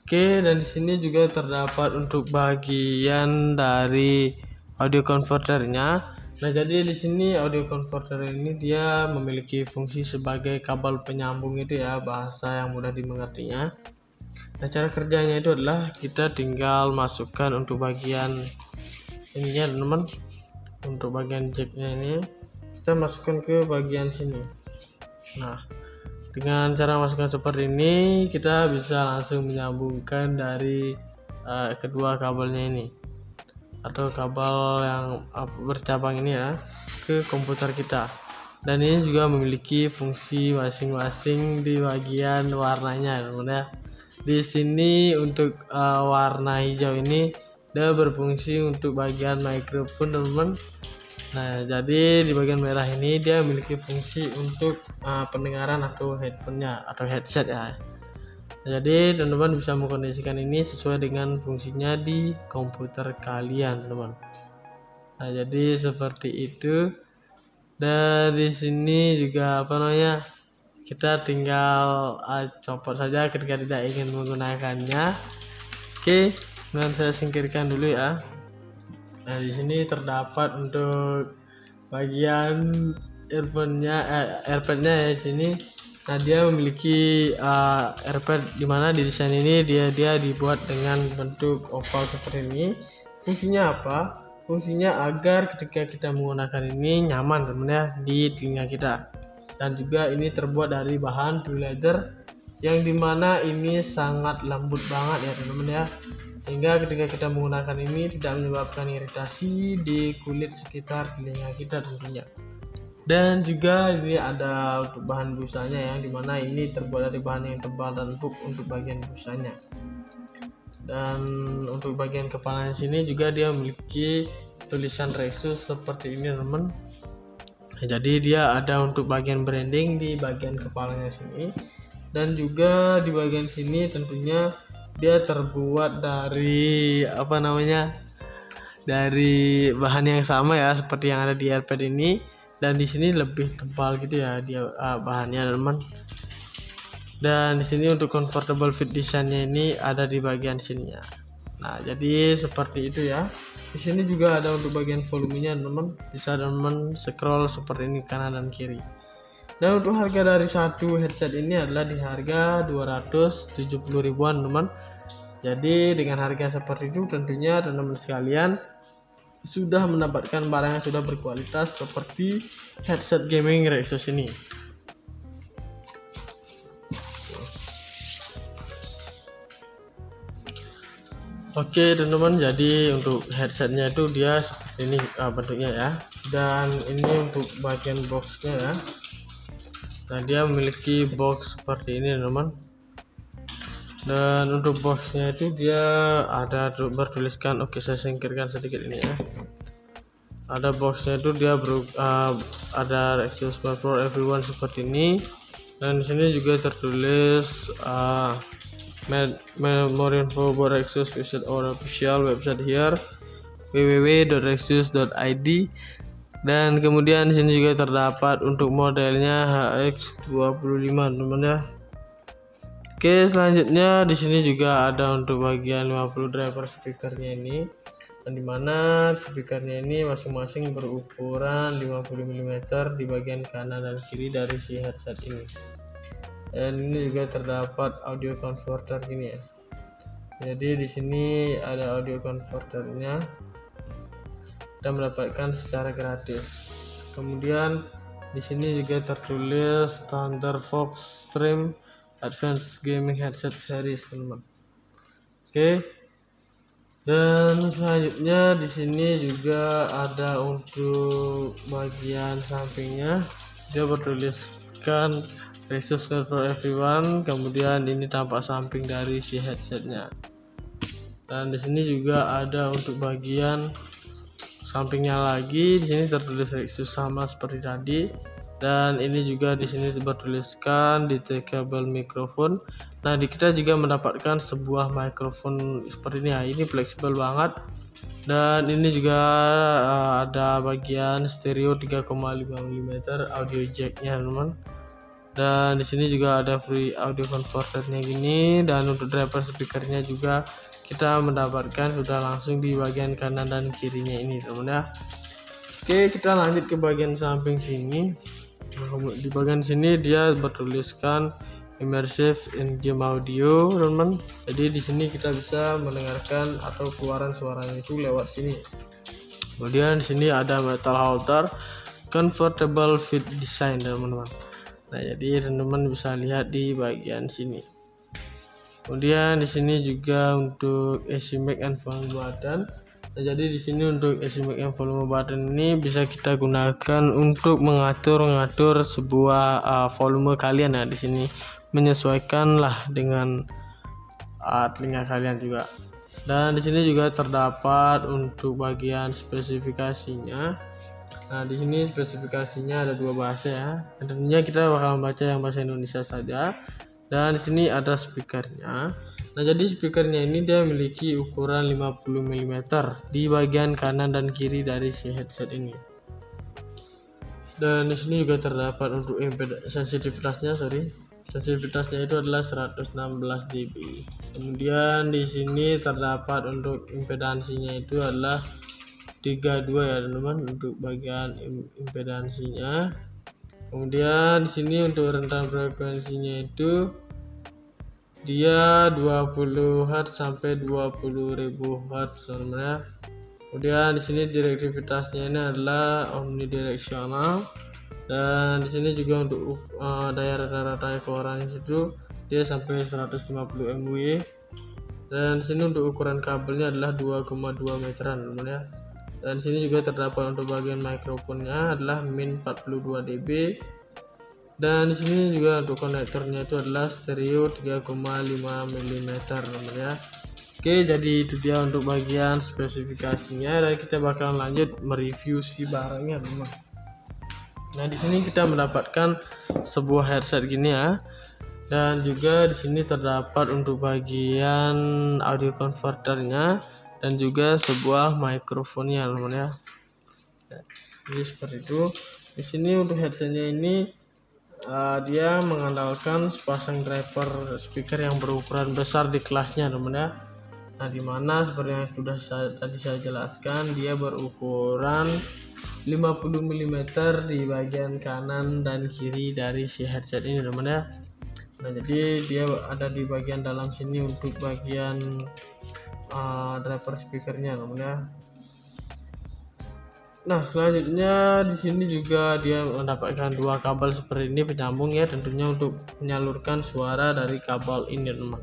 Oke, dan di sini juga terdapat untuk bagian dari audio converternya. Nah, jadi di sini audio converter ini dia memiliki fungsi sebagai kabel penyambung itu ya, bahasa yang mudah dimengertinya. Nah, cara kerjanya itu adalah kita tinggal masukkan untuk bagian ininya teman-teman. Untuk bagian jacknya ini kita masukkan ke bagian sini. Nah, dengan cara masukkan seperti ini kita bisa langsung menyambungkan dari kedua kabelnya ini atau kabel yang bercabang ini ya ke komputer kita. Dan ini juga memiliki fungsi masing-masing di bagian warnanya teman-teman ya. Di sini untuk warna hijau ini dia berfungsi untuk bagian mikrofon teman-teman. Nah, jadi di bagian merah ini dia memiliki fungsi untuk pendengaran atau headphone-nya atau headset ya. Nah, jadi teman-teman bisa mengkondisikan ini sesuai dengan fungsinya di komputer kalian teman-teman. Nah, jadi seperti itu. Dan di sini juga kita tinggal copot saja ketika tidak ingin menggunakannya. Oke, dan saya singkirkan dulu ya. Nah, di sini terdapat untuk bagian AirPad-nya ya di sini. Nah, dia memiliki AirPad di mana di desain ini dia dibuat dengan bentuk oval seperti ini. Fungsinya apa? Fungsinya agar ketika kita menggunakan ini nyaman teman ya di telinga kita. Dan juga ini terbuat dari bahan true leather yang dimana ini sangat lembut banget ya teman-teman ya, sehingga ketika kita menggunakan ini tidak menyebabkan iritasi di kulit sekitar telinga kita tentunya. Dan juga ini ada untuk bahan busanya yang dimana ini terbuat dari bahan yang tebal dan empuk untuk bagian busanya. Dan untuk bagian kepalanya sini juga dia memiliki tulisan Rexus seperti ini teman. Nah, jadi dia ada untuk bagian branding di bagian kepalanya sini, dan juga di bagian sini tentunya dia terbuat dari dari bahan yang sama ya seperti yang ada di AirPad ini. Dan di sini lebih tebal gitu ya dia bahannya teman. Dan di sini untuk comfortable fit desainnya ini ada di bagian sininya. Nah, jadi seperti itu ya. Di sini juga ada untuk bagian volumenya teman. Bisa teman scroll seperti ini kanan dan kiri. Dan untuk harga dari satu headset ini adalah di harga 270 ribuan teman. Jadi dengan harga seperti itu tentunya teman-teman sekalian sudah mendapatkan barang yang sudah berkualitas seperti headset gaming Rexus ini. Oke teman-teman, jadi untuk headsetnya itu dia seperti ini bentuknya ya. Dan ini untuk bagian boxnya ya. Nah, dia memiliki box seperti ini teman-teman. Dan untuk boxnya itu dia ada bertuliskan, oke saya singkirkan sedikit ini ya. Ada boxnya itu dia ada Rexus for everyone seperti ini. Dan di sini juga tertulis more info about Rexus, visit our official website here www.rexus.id. Dan kemudian di sini juga terdapat untuk modelnya HX25 teman-teman ya. Oke, selanjutnya di sini juga ada untuk bagian 50 driver speakernya ini, dan dimana speakernya ini masing-masing berukuran 50 mm di bagian kanan dan kiri dari si headset ini. Dan ini juga terdapat audio converter gini ya. Jadi di sini ada audio converternya, kita mendapatkan secara gratis. Kemudian di sini juga tertulis standar Fox Stream Advanced Gaming Headset Series teman-teman. Oke. Dan selanjutnya di sini juga ada untuk bagian sampingnya, dia bertuliskan Resource for Everyone. Kemudian ini tampak samping dari si headsetnya. Dan di sini juga ada untuk bagian sampingnya lagi, di sini tertulis Rexus sama seperti tadi. Dan ini juga di sini bertuliskan detachable microphone. Nah, kita juga mendapatkan sebuah mikrofon seperti ini ya. Ini fleksibel banget. Dan ini juga ada bagian stereo 3,5 mm audio jacknya teman-teman. Dan di sini juga ada free audio converternya gini. Dan untuk driver speakernya juga kita mendapatkan sudah langsung di bagian kanan dan kirinya ini teman-teman ya. Oke, kita lanjut ke bagian samping sini. Di bagian sini dia bertuliskan immersive in-game audio teman-teman. Jadi di sini kita bisa mendengarkan atau keluaran suaranya itu lewat sini. Kemudian di sini ada metal holder comfortable fit design teman-teman. Nah, jadi teman-teman bisa lihat di bagian sini. Kemudian di sini juga untuk AC mic and volume button. Nah, jadi di sini untuk AC mic and volume button ini bisa kita gunakan untuk mengatur sebuah volume kalian ya. Di sini menyesuaikanlah dengan telinga kalian juga. Dan di sini juga terdapat untuk bagian spesifikasinya. Nah, di sini spesifikasinya ada dua bahasa ya. Dan tentunya kita bakal membaca yang bahasa Indonesia saja. Dan di sini ada speakernya. Nah, jadi speakernya ini dia memiliki ukuran 50 mm di bagian kanan dan kiri dari si headset ini. Dan di sini juga terdapat untuk sensitivitasnya, sensitivitasnya itu adalah 116 dB. Kemudian di sini terdapat untuk impedansinya itu adalah 32 ya teman-teman untuk bagian impedansinya. Kemudian di sini untuk rentang frekuensinya itu dia 20 Hz sampai 20.000 Hz sebenarnya. Kemudian di sini direktivitasnya ini adalah omnidirectional. Dan di sini juga untuk daya rata-rata keluarannya itu dia sampai 150 mW. Dan di sini untuk ukuran kabelnya adalah 2,2 meteran teman-teman ya. Dan di sini juga terdapat untuk bagian mikrofonnya adalah min 42 dB. Dan di sini juga untuk konektornya itu adalah stereo 3,5 mm teman-teman ya. Oke, jadi itu dia untuk bagian spesifikasinya, dan kita bakalan lanjut mereview si barangnya teman-teman. Nah, di sini kita mendapatkan sebuah headset gini ya. Dan juga di sini terdapat untuk bagian audio converternya dan juga sebuah mikrofonnya teman-teman ya. Jadi seperti itu. Di sini untuk headsetnya ini dia mengandalkan sepasang driver speaker yang berukuran besar di kelasnya teman-teman ya. Nah, dimana seperti yang sudah tadi saya jelaskan, dia berukuran 50 mm di bagian kanan dan kiri dari si headset ini teman-teman ya. Nah, jadi dia ada di bagian dalam sini untuk bagian driver speakernya teman-teman ya. Nah, selanjutnya di sini juga dia mendapatkan dua kabel seperti ini penyambung ya, tentunya untuk menyalurkan suara dari kabel ini teman.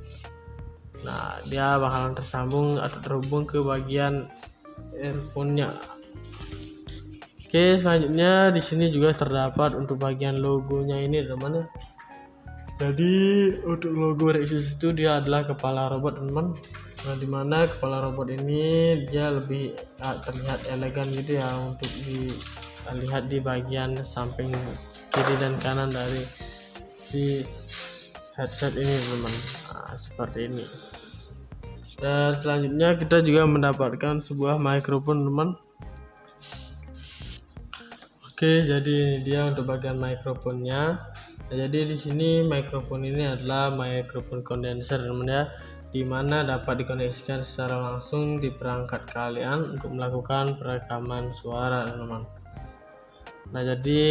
Nah, dia bakalan tersambung atau terhubung ke bagian earphone-nya. Oke, selanjutnya di sini juga terdapat untuk bagian logonya ini teman-teman. Jadi untuk logo Rexus itu dia adalah kepala robot teman-teman. Nah, dimana kepala robot ini dia lebih terlihat elegan gitu ya untuk dilihat di bagian samping kiri dan kanan dari si headset ini teman-teman. Nah, seperti ini. Dan selanjutnya kita juga mendapatkan sebuah mikrofon teman. Oke, jadi ini dia untuk bagian mikrofonnya. Nah, jadi di sini mikrofon ini adalah mikrofon kondenser teman ya, dimana dapat dikoneksikan secara langsung di perangkat kalian untuk melakukan perekaman suara teman-teman. Nah, jadi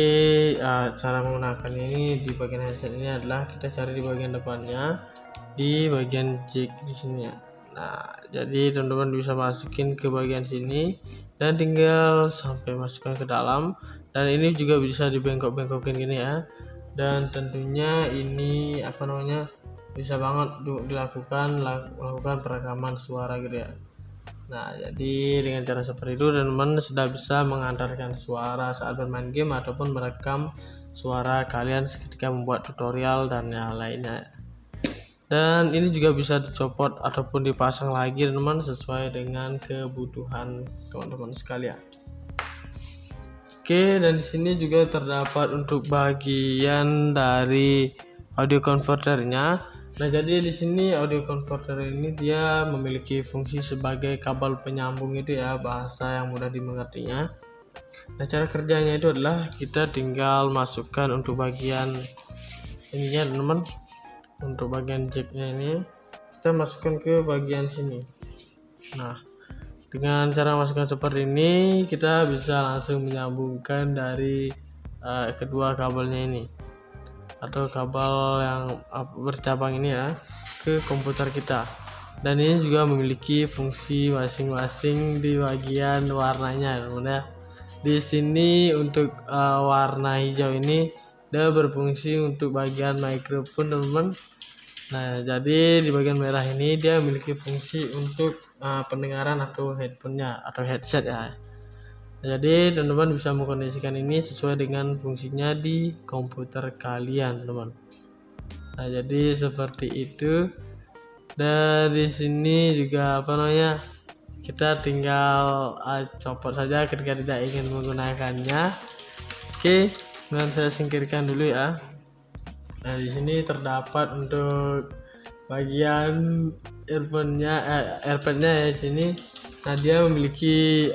cara menggunakan ini di bagian headset ini adalah kita cari di bagian depannya, di bagian jack di sini ya. Nah, jadi teman-teman bisa masukin ke bagian sini dan tinggal sampai masukkan ke dalam, dan ini juga bisa dibengkok-bengkokin gini ya. Dan tentunya ini bisa banget untuk melakukan perekaman suara gitu ya. Nah, jadi dengan cara seperti itu teman-teman sudah bisa mengantarkan suara saat bermain game ataupun merekam suara kalian ketika membuat tutorial dan yang lainnya. Dan ini juga bisa dicopot ataupun dipasang lagi teman-teman sesuai dengan kebutuhan teman-teman sekalian. Oke, dan di sini juga terdapat untuk bagian dari audio converternya. Nah, jadi di sini audio converter ini dia memiliki fungsi sebagai kabel penyambung itu ya, bahasa yang mudah dimengertinya. Nah, cara kerjanya itu adalah kita tinggal masukkan untuk bagian ininya teman-teman. Untuk bagian jacknya ini kita masukkan ke bagian sini. Nah, dengan cara masukkan seperti ini kita bisa langsung menyambungkan dari kedua kabelnya ini atau kabel yang bercabang ini ya ke komputer kita. Dan ini juga memiliki fungsi masing-masing di bagian warnanya teman-teman ya. Di sini untuk warna hijau ini dia berfungsi untuk bagian mikrofon teman-teman. Nah, jadi di bagian merah ini dia memiliki fungsi untuk pendengaran atau headphone-nya atau headset ya. Nah, jadi teman-teman bisa mengkondisikan ini sesuai dengan fungsinya di komputer kalian teman. Nah, jadi seperti itu. Dan di sini juga kita tinggal copot saja ketika tidak ingin menggunakannya. Oke, dan saya singkirkan dulu ya. Nah, di sini terdapat untuk bagian airpadnya ya di sini. Nah, dia memiliki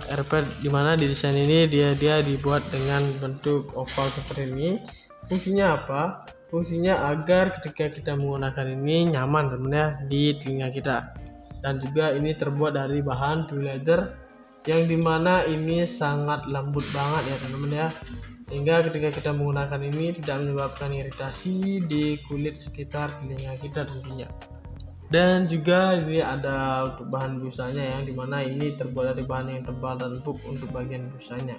airpad dimana di desain ini dia dibuat dengan bentuk oval seperti ini. Fungsinya apa? Fungsinya agar ketika kita menggunakan ini nyaman teman ya di telinga kita. Dan juga ini terbuat dari bahan true leather yang dimana ini sangat lembut banget ya teman-teman ya, sehingga ketika kita menggunakan ini tidak menyebabkan iritasi di kulit sekitar telinga kita tentunya. Dan juga ini ada untuk bahan busanya yang dimana ini terbuat dari bahan yang tebal dan empuk untuk bagian busanya.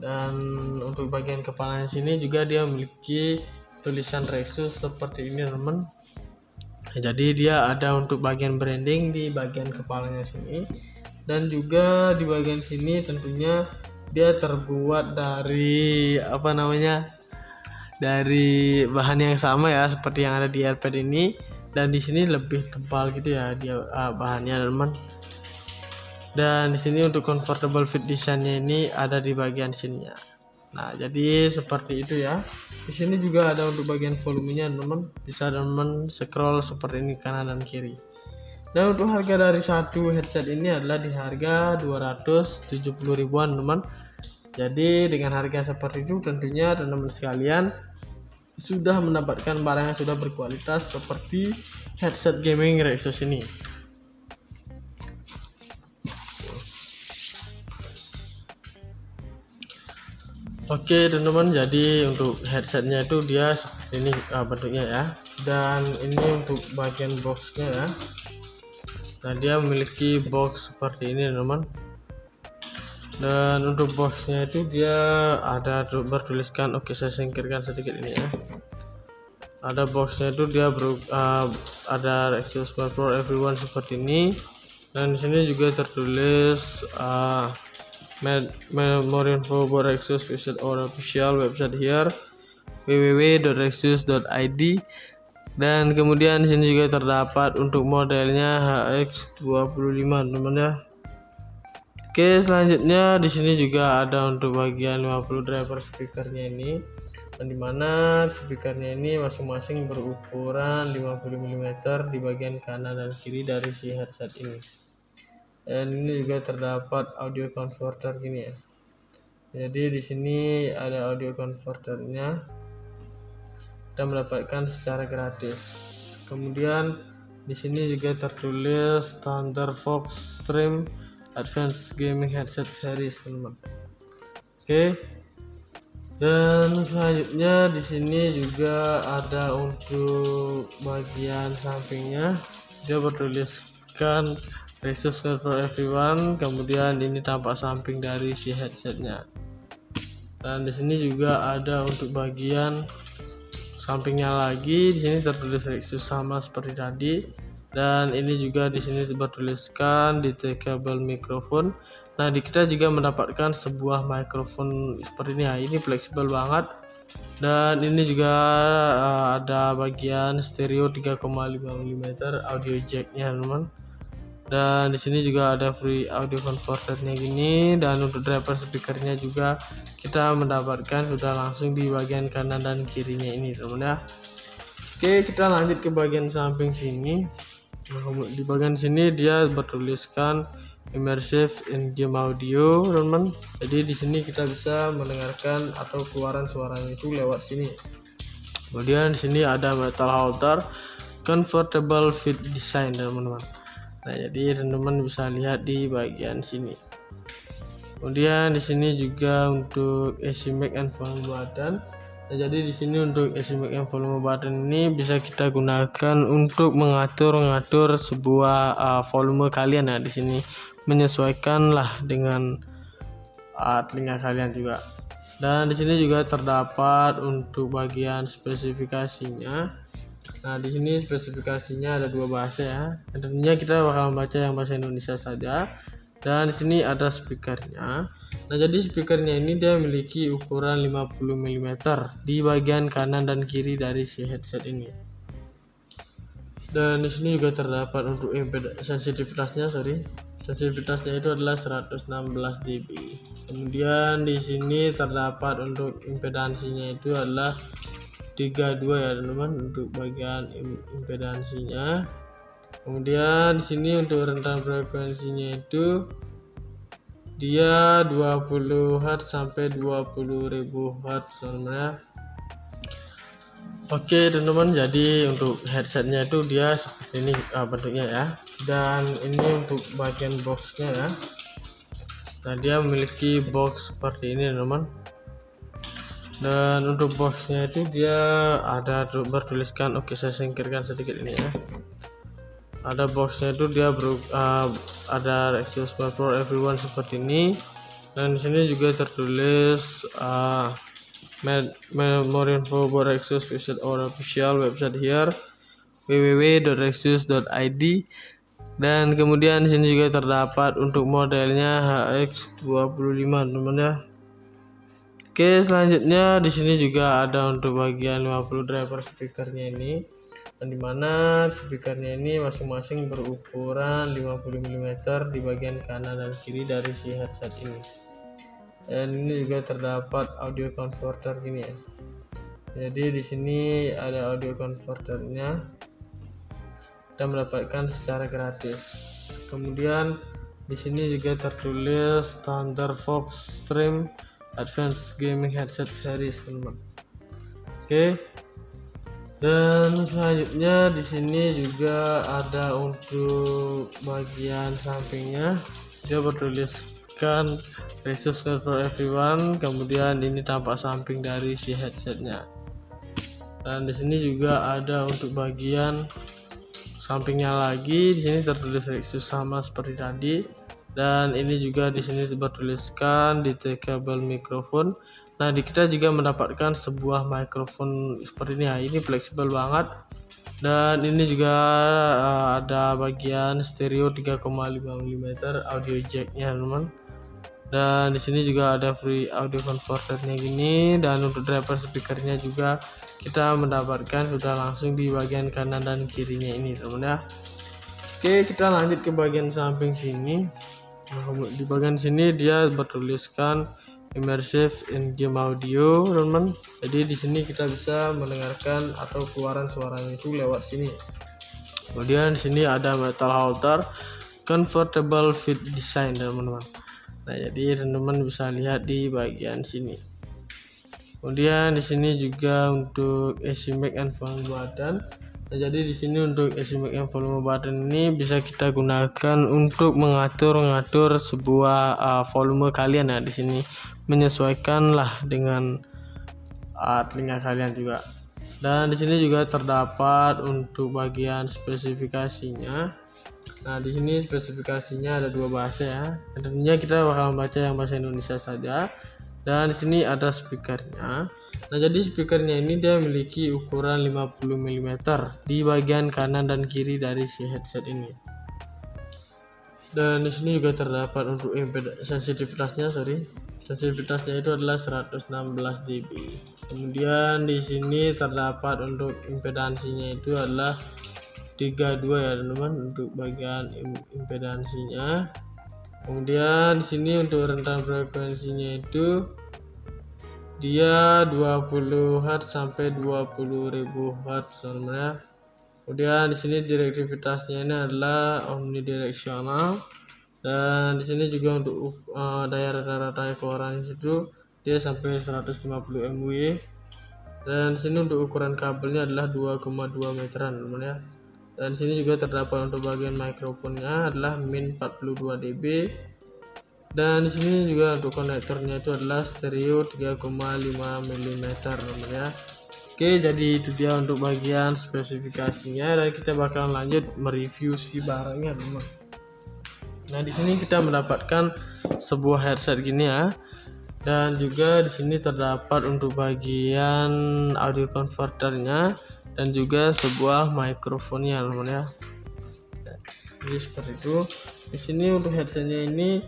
Dan untuk bagian kepalanya sini juga dia memiliki tulisan Rexus seperti ini teman. Nah, jadi dia ada untuk bagian branding di bagian kepalanya sini, dan juga di bagian sini tentunya dia terbuat dari dari bahan yang sama ya seperti yang ada di airpad ini, dan di sini lebih tebal gitu ya dia bahannya teman. Dan di sini untuk comfortable fit desainnya ini ada di bagian sini ya. Nah, jadi seperti itu ya. Di sini juga ada untuk bagian volumenya teman, bisa teman scroll seperti ini kanan dan kiri. Dan untuk harga dari satu headset ini adalah di harga 270 ribuan teman. Jadi dengan harga seperti itu tentunya teman-teman sekalian sudah mendapatkan barang yang sudah berkualitas seperti headset gaming Rexus ini. Oke teman-teman, jadi untuk headsetnya itu dia seperti ini bentuknya ya. Dan ini untuk bagian boxnya ya. Nah, dia memiliki box seperti ini teman-teman. Dan untuk boxnya itu dia ada bertuliskan, oke saya singkirkan sedikit ini ya. Ada boxnya itu dia ada Rexus for everyone seperti ini. Dan di sini juga tertulis more info about Rexus, visit our official website here www.rexus.id. Dan kemudian di sini juga terdapat untuk modelnya HX25 teman-teman ya. Oke, selanjutnya di sini juga ada untuk bagian 50 driver speakernya ini, dan dimana speakernya ini masing-masing berukuran 50 mm di bagian kanan dan kiri dari si headset ini. Dan ini juga terdapat audio converter gini ya. Jadi di sini ada audio converternya, kita mendapatkan secara gratis. Kemudian di sini juga tertulis Thunderfox Stream Advanced Gaming Headset Series, teman-teman. Oke. Dan selanjutnya di sini juga ada untuk bagian sampingnya, dia bertuliskan Resus for everyone. Kemudian ini tampak samping dari si headsetnya. Dan di sini juga ada untuk bagian sampingnya lagi, di sini tertulis Resus sama seperti tadi. Dan ini juga di sini bertuliskan detachable microphone. Nah, kita juga mendapatkan sebuah mikrofon seperti ini ya. Ini fleksibel banget. Dan ini juga ada bagian stereo 3,5 mm audio jacknya, teman-teman. Dan di sini juga ada free audio converternya gini. Dan untuk driver speakernya juga kita mendapatkan sudah langsung di bagian kanan dan kirinya ini, teman-teman ya. Oke, kita lanjut ke bagian samping sini. Di bagian sini dia bertuliskan immersive in-game audio, teman-teman. Jadi di sini kita bisa mendengarkan atau keluaran suaranya itu lewat sini. Kemudian di sini ada metal halter comfortable fit design, teman-teman. Nah, jadi teman-teman bisa lihat di bagian sini. Kemudian di sini juga untuk AC mic and volume button. Nah, jadi di sini untuk AC mic and volume button ini bisa kita gunakan untuk mengatur sebuah volume kalian ya. Di sini menyesuaikan lah dengan telinga kalian juga. Dan di sini juga terdapat untuk bagian spesifikasinya. Nah, di sini spesifikasinya ada dua bahasa ya. Tentunya kita bakal membaca yang bahasa Indonesia saja. Dan di sini ada speakernya. Nah, jadi speakernya ini dia memiliki ukuran 50 mm di bagian kanan dan kiri dari si headset ini. Dan di sini juga terdapat untuk sensitivitasnya, sensitivitasnya itu adalah 116 dB. Kemudian di sini terdapat untuk impedansinya itu adalah 32 ya, teman-teman, untuk bagian impedansinya. Kemudian di sini untuk rentang frekuensinya itu dia 20 Hz sampai 20.000 Hz, sebenarnya. Oke, teman-teman, jadi untuk headsetnya itu dia seperti ini bentuknya ya. Dan ini untuk bagian boxnya ya. Nah, dia memiliki box seperti ini, teman-teman. Dan untuk boxnya itu dia ada bertuliskan, oke, saya singkirkan sedikit ini ya. Ada boxnya itu dia ada Resus for everyone seperti ini. Dan di sini juga tertulis more info about Resus, visit our official website here www.resus.id. Dan kemudian di sini juga terdapat untuk modelnya HX25, teman-teman ya. Oke, selanjutnya di sini juga ada untuk bagian 50 driver speakernya ini, dan dimana speakernya ini masing-masing berukuran 50 mm di bagian kanan dan kiri dari si headset ini. Dan ini juga terdapat audio converter gini ya. Jadi di sini ada audio converternya, kita mendapatkan secara gratis. Kemudian di sini juga tertulis Thunderfox Stream Advanced Gaming Headset Series, teman-teman. Oke. Dan selanjutnya di sini juga ada untuk bagian sampingnya, dia bertuliskan Resus for everyone. Kemudian ini tampak samping dari si headsetnya. Dan di sini juga ada untuk bagian sampingnya lagi, di sini tertulis Resus sama seperti tadi. Dan ini juga di sini bertuliskan detachable microphone. Nah, kita juga mendapatkan sebuah mikrofon seperti ini ya. Ini fleksibel banget. Dan ini juga ada bagian stereo 3,5 mm audio jacknya, teman-teman. Dan di sini juga ada free audio converternya gini. Dan untuk driver speakernya juga kita mendapatkan sudah langsung di bagian kanan dan kirinya ini, teman-teman ya. Oke, kita lanjut ke bagian samping sini. Di bagian sini dia bertuliskan immersive in-game audio, teman-teman. Jadi di sini kita bisa mendengarkan atau keluaran suaranya itu lewat sini. Kemudian di sini ada metal halter comfortable fit design, teman-teman. Nah, jadi teman-teman bisa lihat di bagian sini. Kemudian di sini juga untuk AC Max and volume button. Nah, jadi di sini untuk AC Max and volume button ini bisa kita gunakan untuk mengatur sebuah volume kalian ya. Di sini menyesuaikanlah dengan telinga kalian juga. Dan di sini juga terdapat untuk bagian spesifikasinya. Nah, di sini spesifikasinya ada 2 bahasa ya. Tentunya kita bakal membaca yang bahasa Indonesia saja. Dan di sini ada speakernya. Nah, jadi speakernya ini dia memiliki ukuran 50 mm di bagian kanan dan kiri dari si headset ini. Dan di sini juga terdapat untuk sensitivitasnya itu adalah 116 dB. Kemudian di sini terdapat untuk impedansinya itu adalah 32 ya teman-teman untuk bagian impedansinya. Kemudian di sini untuk rentang frekuensinya itu dia 20 Hz sampai 20.000 Hz sebenarnya. Kemudian di sini direktivitasnya ini adalah omnidireksional. Dan di sini juga untuk daya rata-rata keluaran itu dia sampai 150 mW. Dan di sini untuk ukuran kabelnya adalah 2,2 meteran teman-teman ya. Dan di sini juga terdapat untuk bagian mikrofonnya adalah min 42 dB. Dan di sini juga untuk konektornya itu adalah stereo 3,5 mm teman-teman ya. Oke, jadi itu dia untuk bagian spesifikasinya dan kita bakalan lanjut mereview si barangnya teman-teman. Nah, di sini kita mendapatkan sebuah headset gini ya. Dan juga di sini terdapat untuk bagian audio converternya dan juga sebuah mikrofonnya teman-teman ya. Jadi seperti itu. Di sini untuk headsetnya ini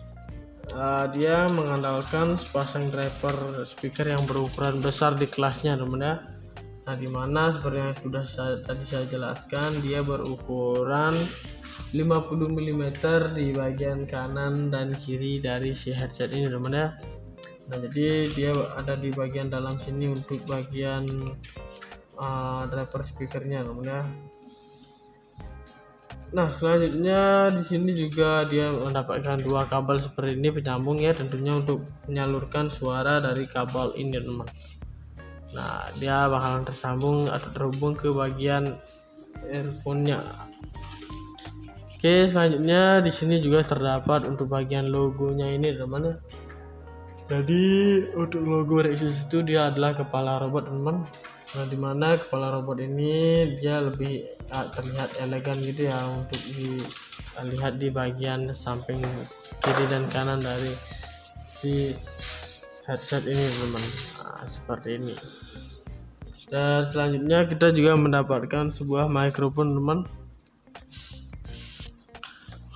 dia mengandalkan sepasang driver speaker yang berukuran besar di kelasnya teman-teman ya. Nah, dimana seperti yang sudah tadi saya jelaskan, dia berukuran 50 mm di bagian kanan dan kiri dari si headset ini teman-teman ya. Nah, jadi dia ada di bagian dalam sini untuk bagian driver speakernya teman-teman ya. Nah, selanjutnya di sini juga dia mendapatkan 2 kabel seperti ini penyambung ya, tentunya untuk menyalurkan suara dari kabel ini teman. Nah, dia bakalan tersambung atau terhubung ke bagian earphone-nya. Oke, selanjutnya di sini juga terdapat untuk bagian logonya ini teman-teman. Jadi untuk logo Rexus itu dia adalah kepala robot teman-teman. Nah, dimana kepala robot ini dia lebih terlihat elegan gitu ya untuk dilihat di bagian samping kiri dan kanan dari si headset ini teman-teman. Nah, seperti ini. Dan selanjutnya kita juga mendapatkan sebuah mikrofon teman.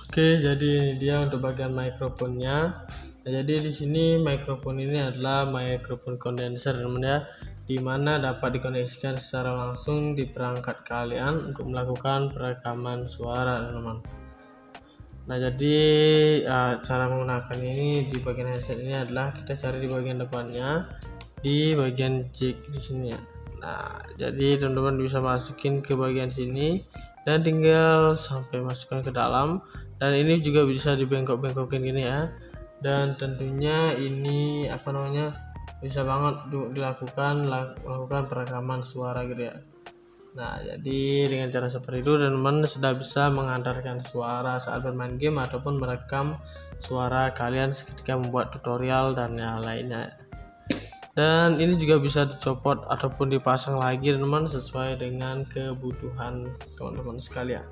Oke, jadi ini dia untuk bagian mikrofonnya. Nah, jadi di sini mikrofon ini adalah mikrofon kondenser teman ya, di mana dapat dikoneksikan secara langsung di perangkat kalian untuk melakukan perekaman suara teman-teman. Nah, jadi cara menggunakan ini di bagian headset ini adalah kita cari di bagian depannya, di bagian jack di sini ya. Nah, jadi teman-teman bisa masukin ke bagian sini dan tinggal sampai masukkan ke dalam. Dan ini juga bisa dibengkok-bengkokin gini ya. Dan tentunya ini bisa banget dilakukan perekaman suara gitu ya. Nah, jadi dengan cara seperti itu teman-teman sudah bisa mengantarkan suara saat bermain game ataupun merekam suara kalian ketika membuat tutorial dan yang lainnya. Dan ini juga bisa dicopot ataupun dipasang lagi teman-teman sesuai dengan kebutuhan teman-teman sekalian.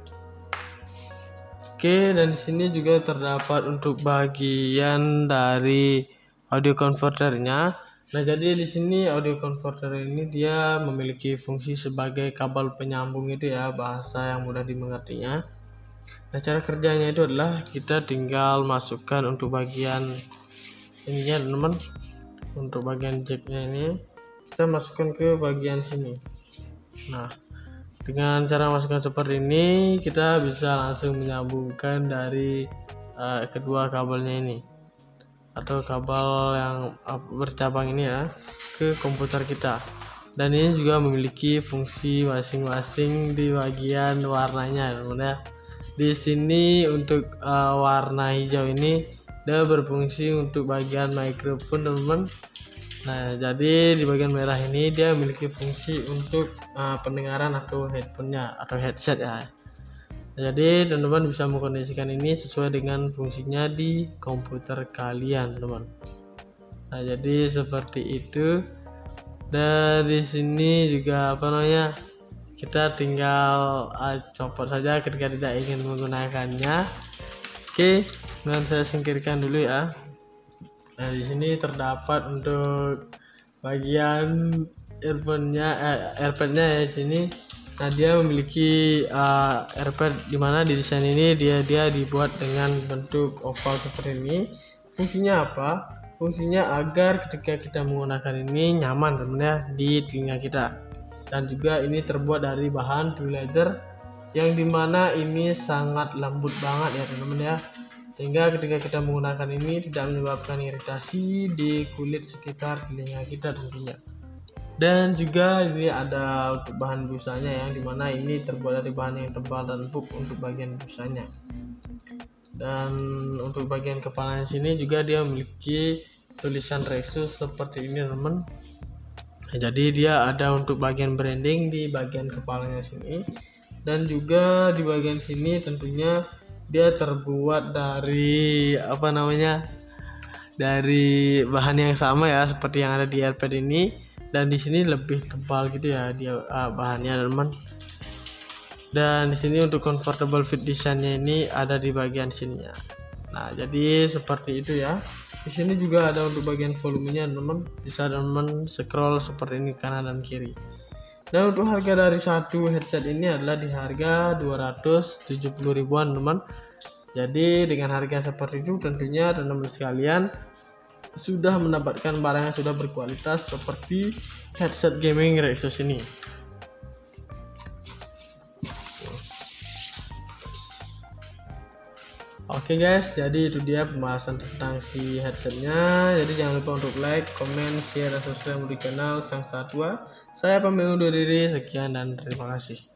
Oke, dan di sini juga terdapat untuk bagian dari audio converternya. Nah, jadi di sini audio converter ini dia memiliki fungsi sebagai kabel penyambung itu ya, bahasa yang mudah dimengertinya. Nah, cara kerjanya itu adalah kita tinggal masukkan untuk bagian ininya teman-teman. Untuk bagian jacknya ini kita masukkan ke bagian sini. Nah, dengan cara masukkan seperti ini kita bisa langsung menyambungkan dari kedua kabelnya ini atau kabel yang bercabang ini ya ke komputer kita. Dan ini juga memiliki fungsi masing-masing di bagian warnanya teman-teman ya. Di sini untuk warna hijau ini dia berfungsi untuk bagian mikrofon teman-teman. Nah, jadi di bagian merah ini dia memiliki fungsi untuk pendengaran atau headphone-nya atau headset ya. Jadi teman-teman bisa mengkondisikan ini sesuai dengan fungsinya di komputer kalian, teman. Nah, jadi seperti itu. Dan di sini juga kita tinggal copot saja ketika tidak ingin menggunakannya. Oke, dan saya singkirkan dulu ya. Nah, di sini terdapat untuk bagian AirPad-nya ya di sini. Nah, dia memiliki AirPad di mana di desain ini dia dibuat dengan bentuk oval seperti ini. Fungsinya apa? Fungsinya agar ketika kita menggunakan ini nyaman teman-teman di telinga kita. Dan juga ini terbuat dari bahan true leather yang dimana ini sangat lembut banget ya teman-teman ya, sehingga ketika kita menggunakan ini tidak menyebabkan iritasi di kulit sekitar telinga kita tentunya. Dan juga ini ada untuk bahan busanya yang dimana ini terbuat dari bahan yang tebal dan empuk untuk bagian busanya. Dan untuk bagian kepalanya sini juga dia memiliki tulisan Rexus seperti ini teman-teman. Nah, jadi dia ada untuk bagian branding di bagian kepalanya sini, dan juga di bagian sini tentunya dia terbuat dari dari bahan yang sama ya seperti yang ada di AirPad ini, dan di sini lebih tebal gitu ya dia bahannya teman. Dan di sini untuk comfortable fit desainnya ini ada di bagian sininya. Nah, jadi seperti itu ya. Di sini juga ada untuk bagian volumenya teman, bisa teman scroll seperti ini kanan dan kiri. Dan untuk harga dari satu headset ini adalah di harga 270 ribuan teman. Jadi dengan harga seperti itu tentunya teman-teman sekalian sudah mendapatkan barang yang sudah berkualitas seperti headset gaming Rexus ini. Oke guys, jadi itu dia pembahasan tentang si headsetnya. Jadi jangan lupa untuk like, comment, share, dan subscribe di channel Sang Satwa. Saya pamit undur diri, sekian dan terima kasih.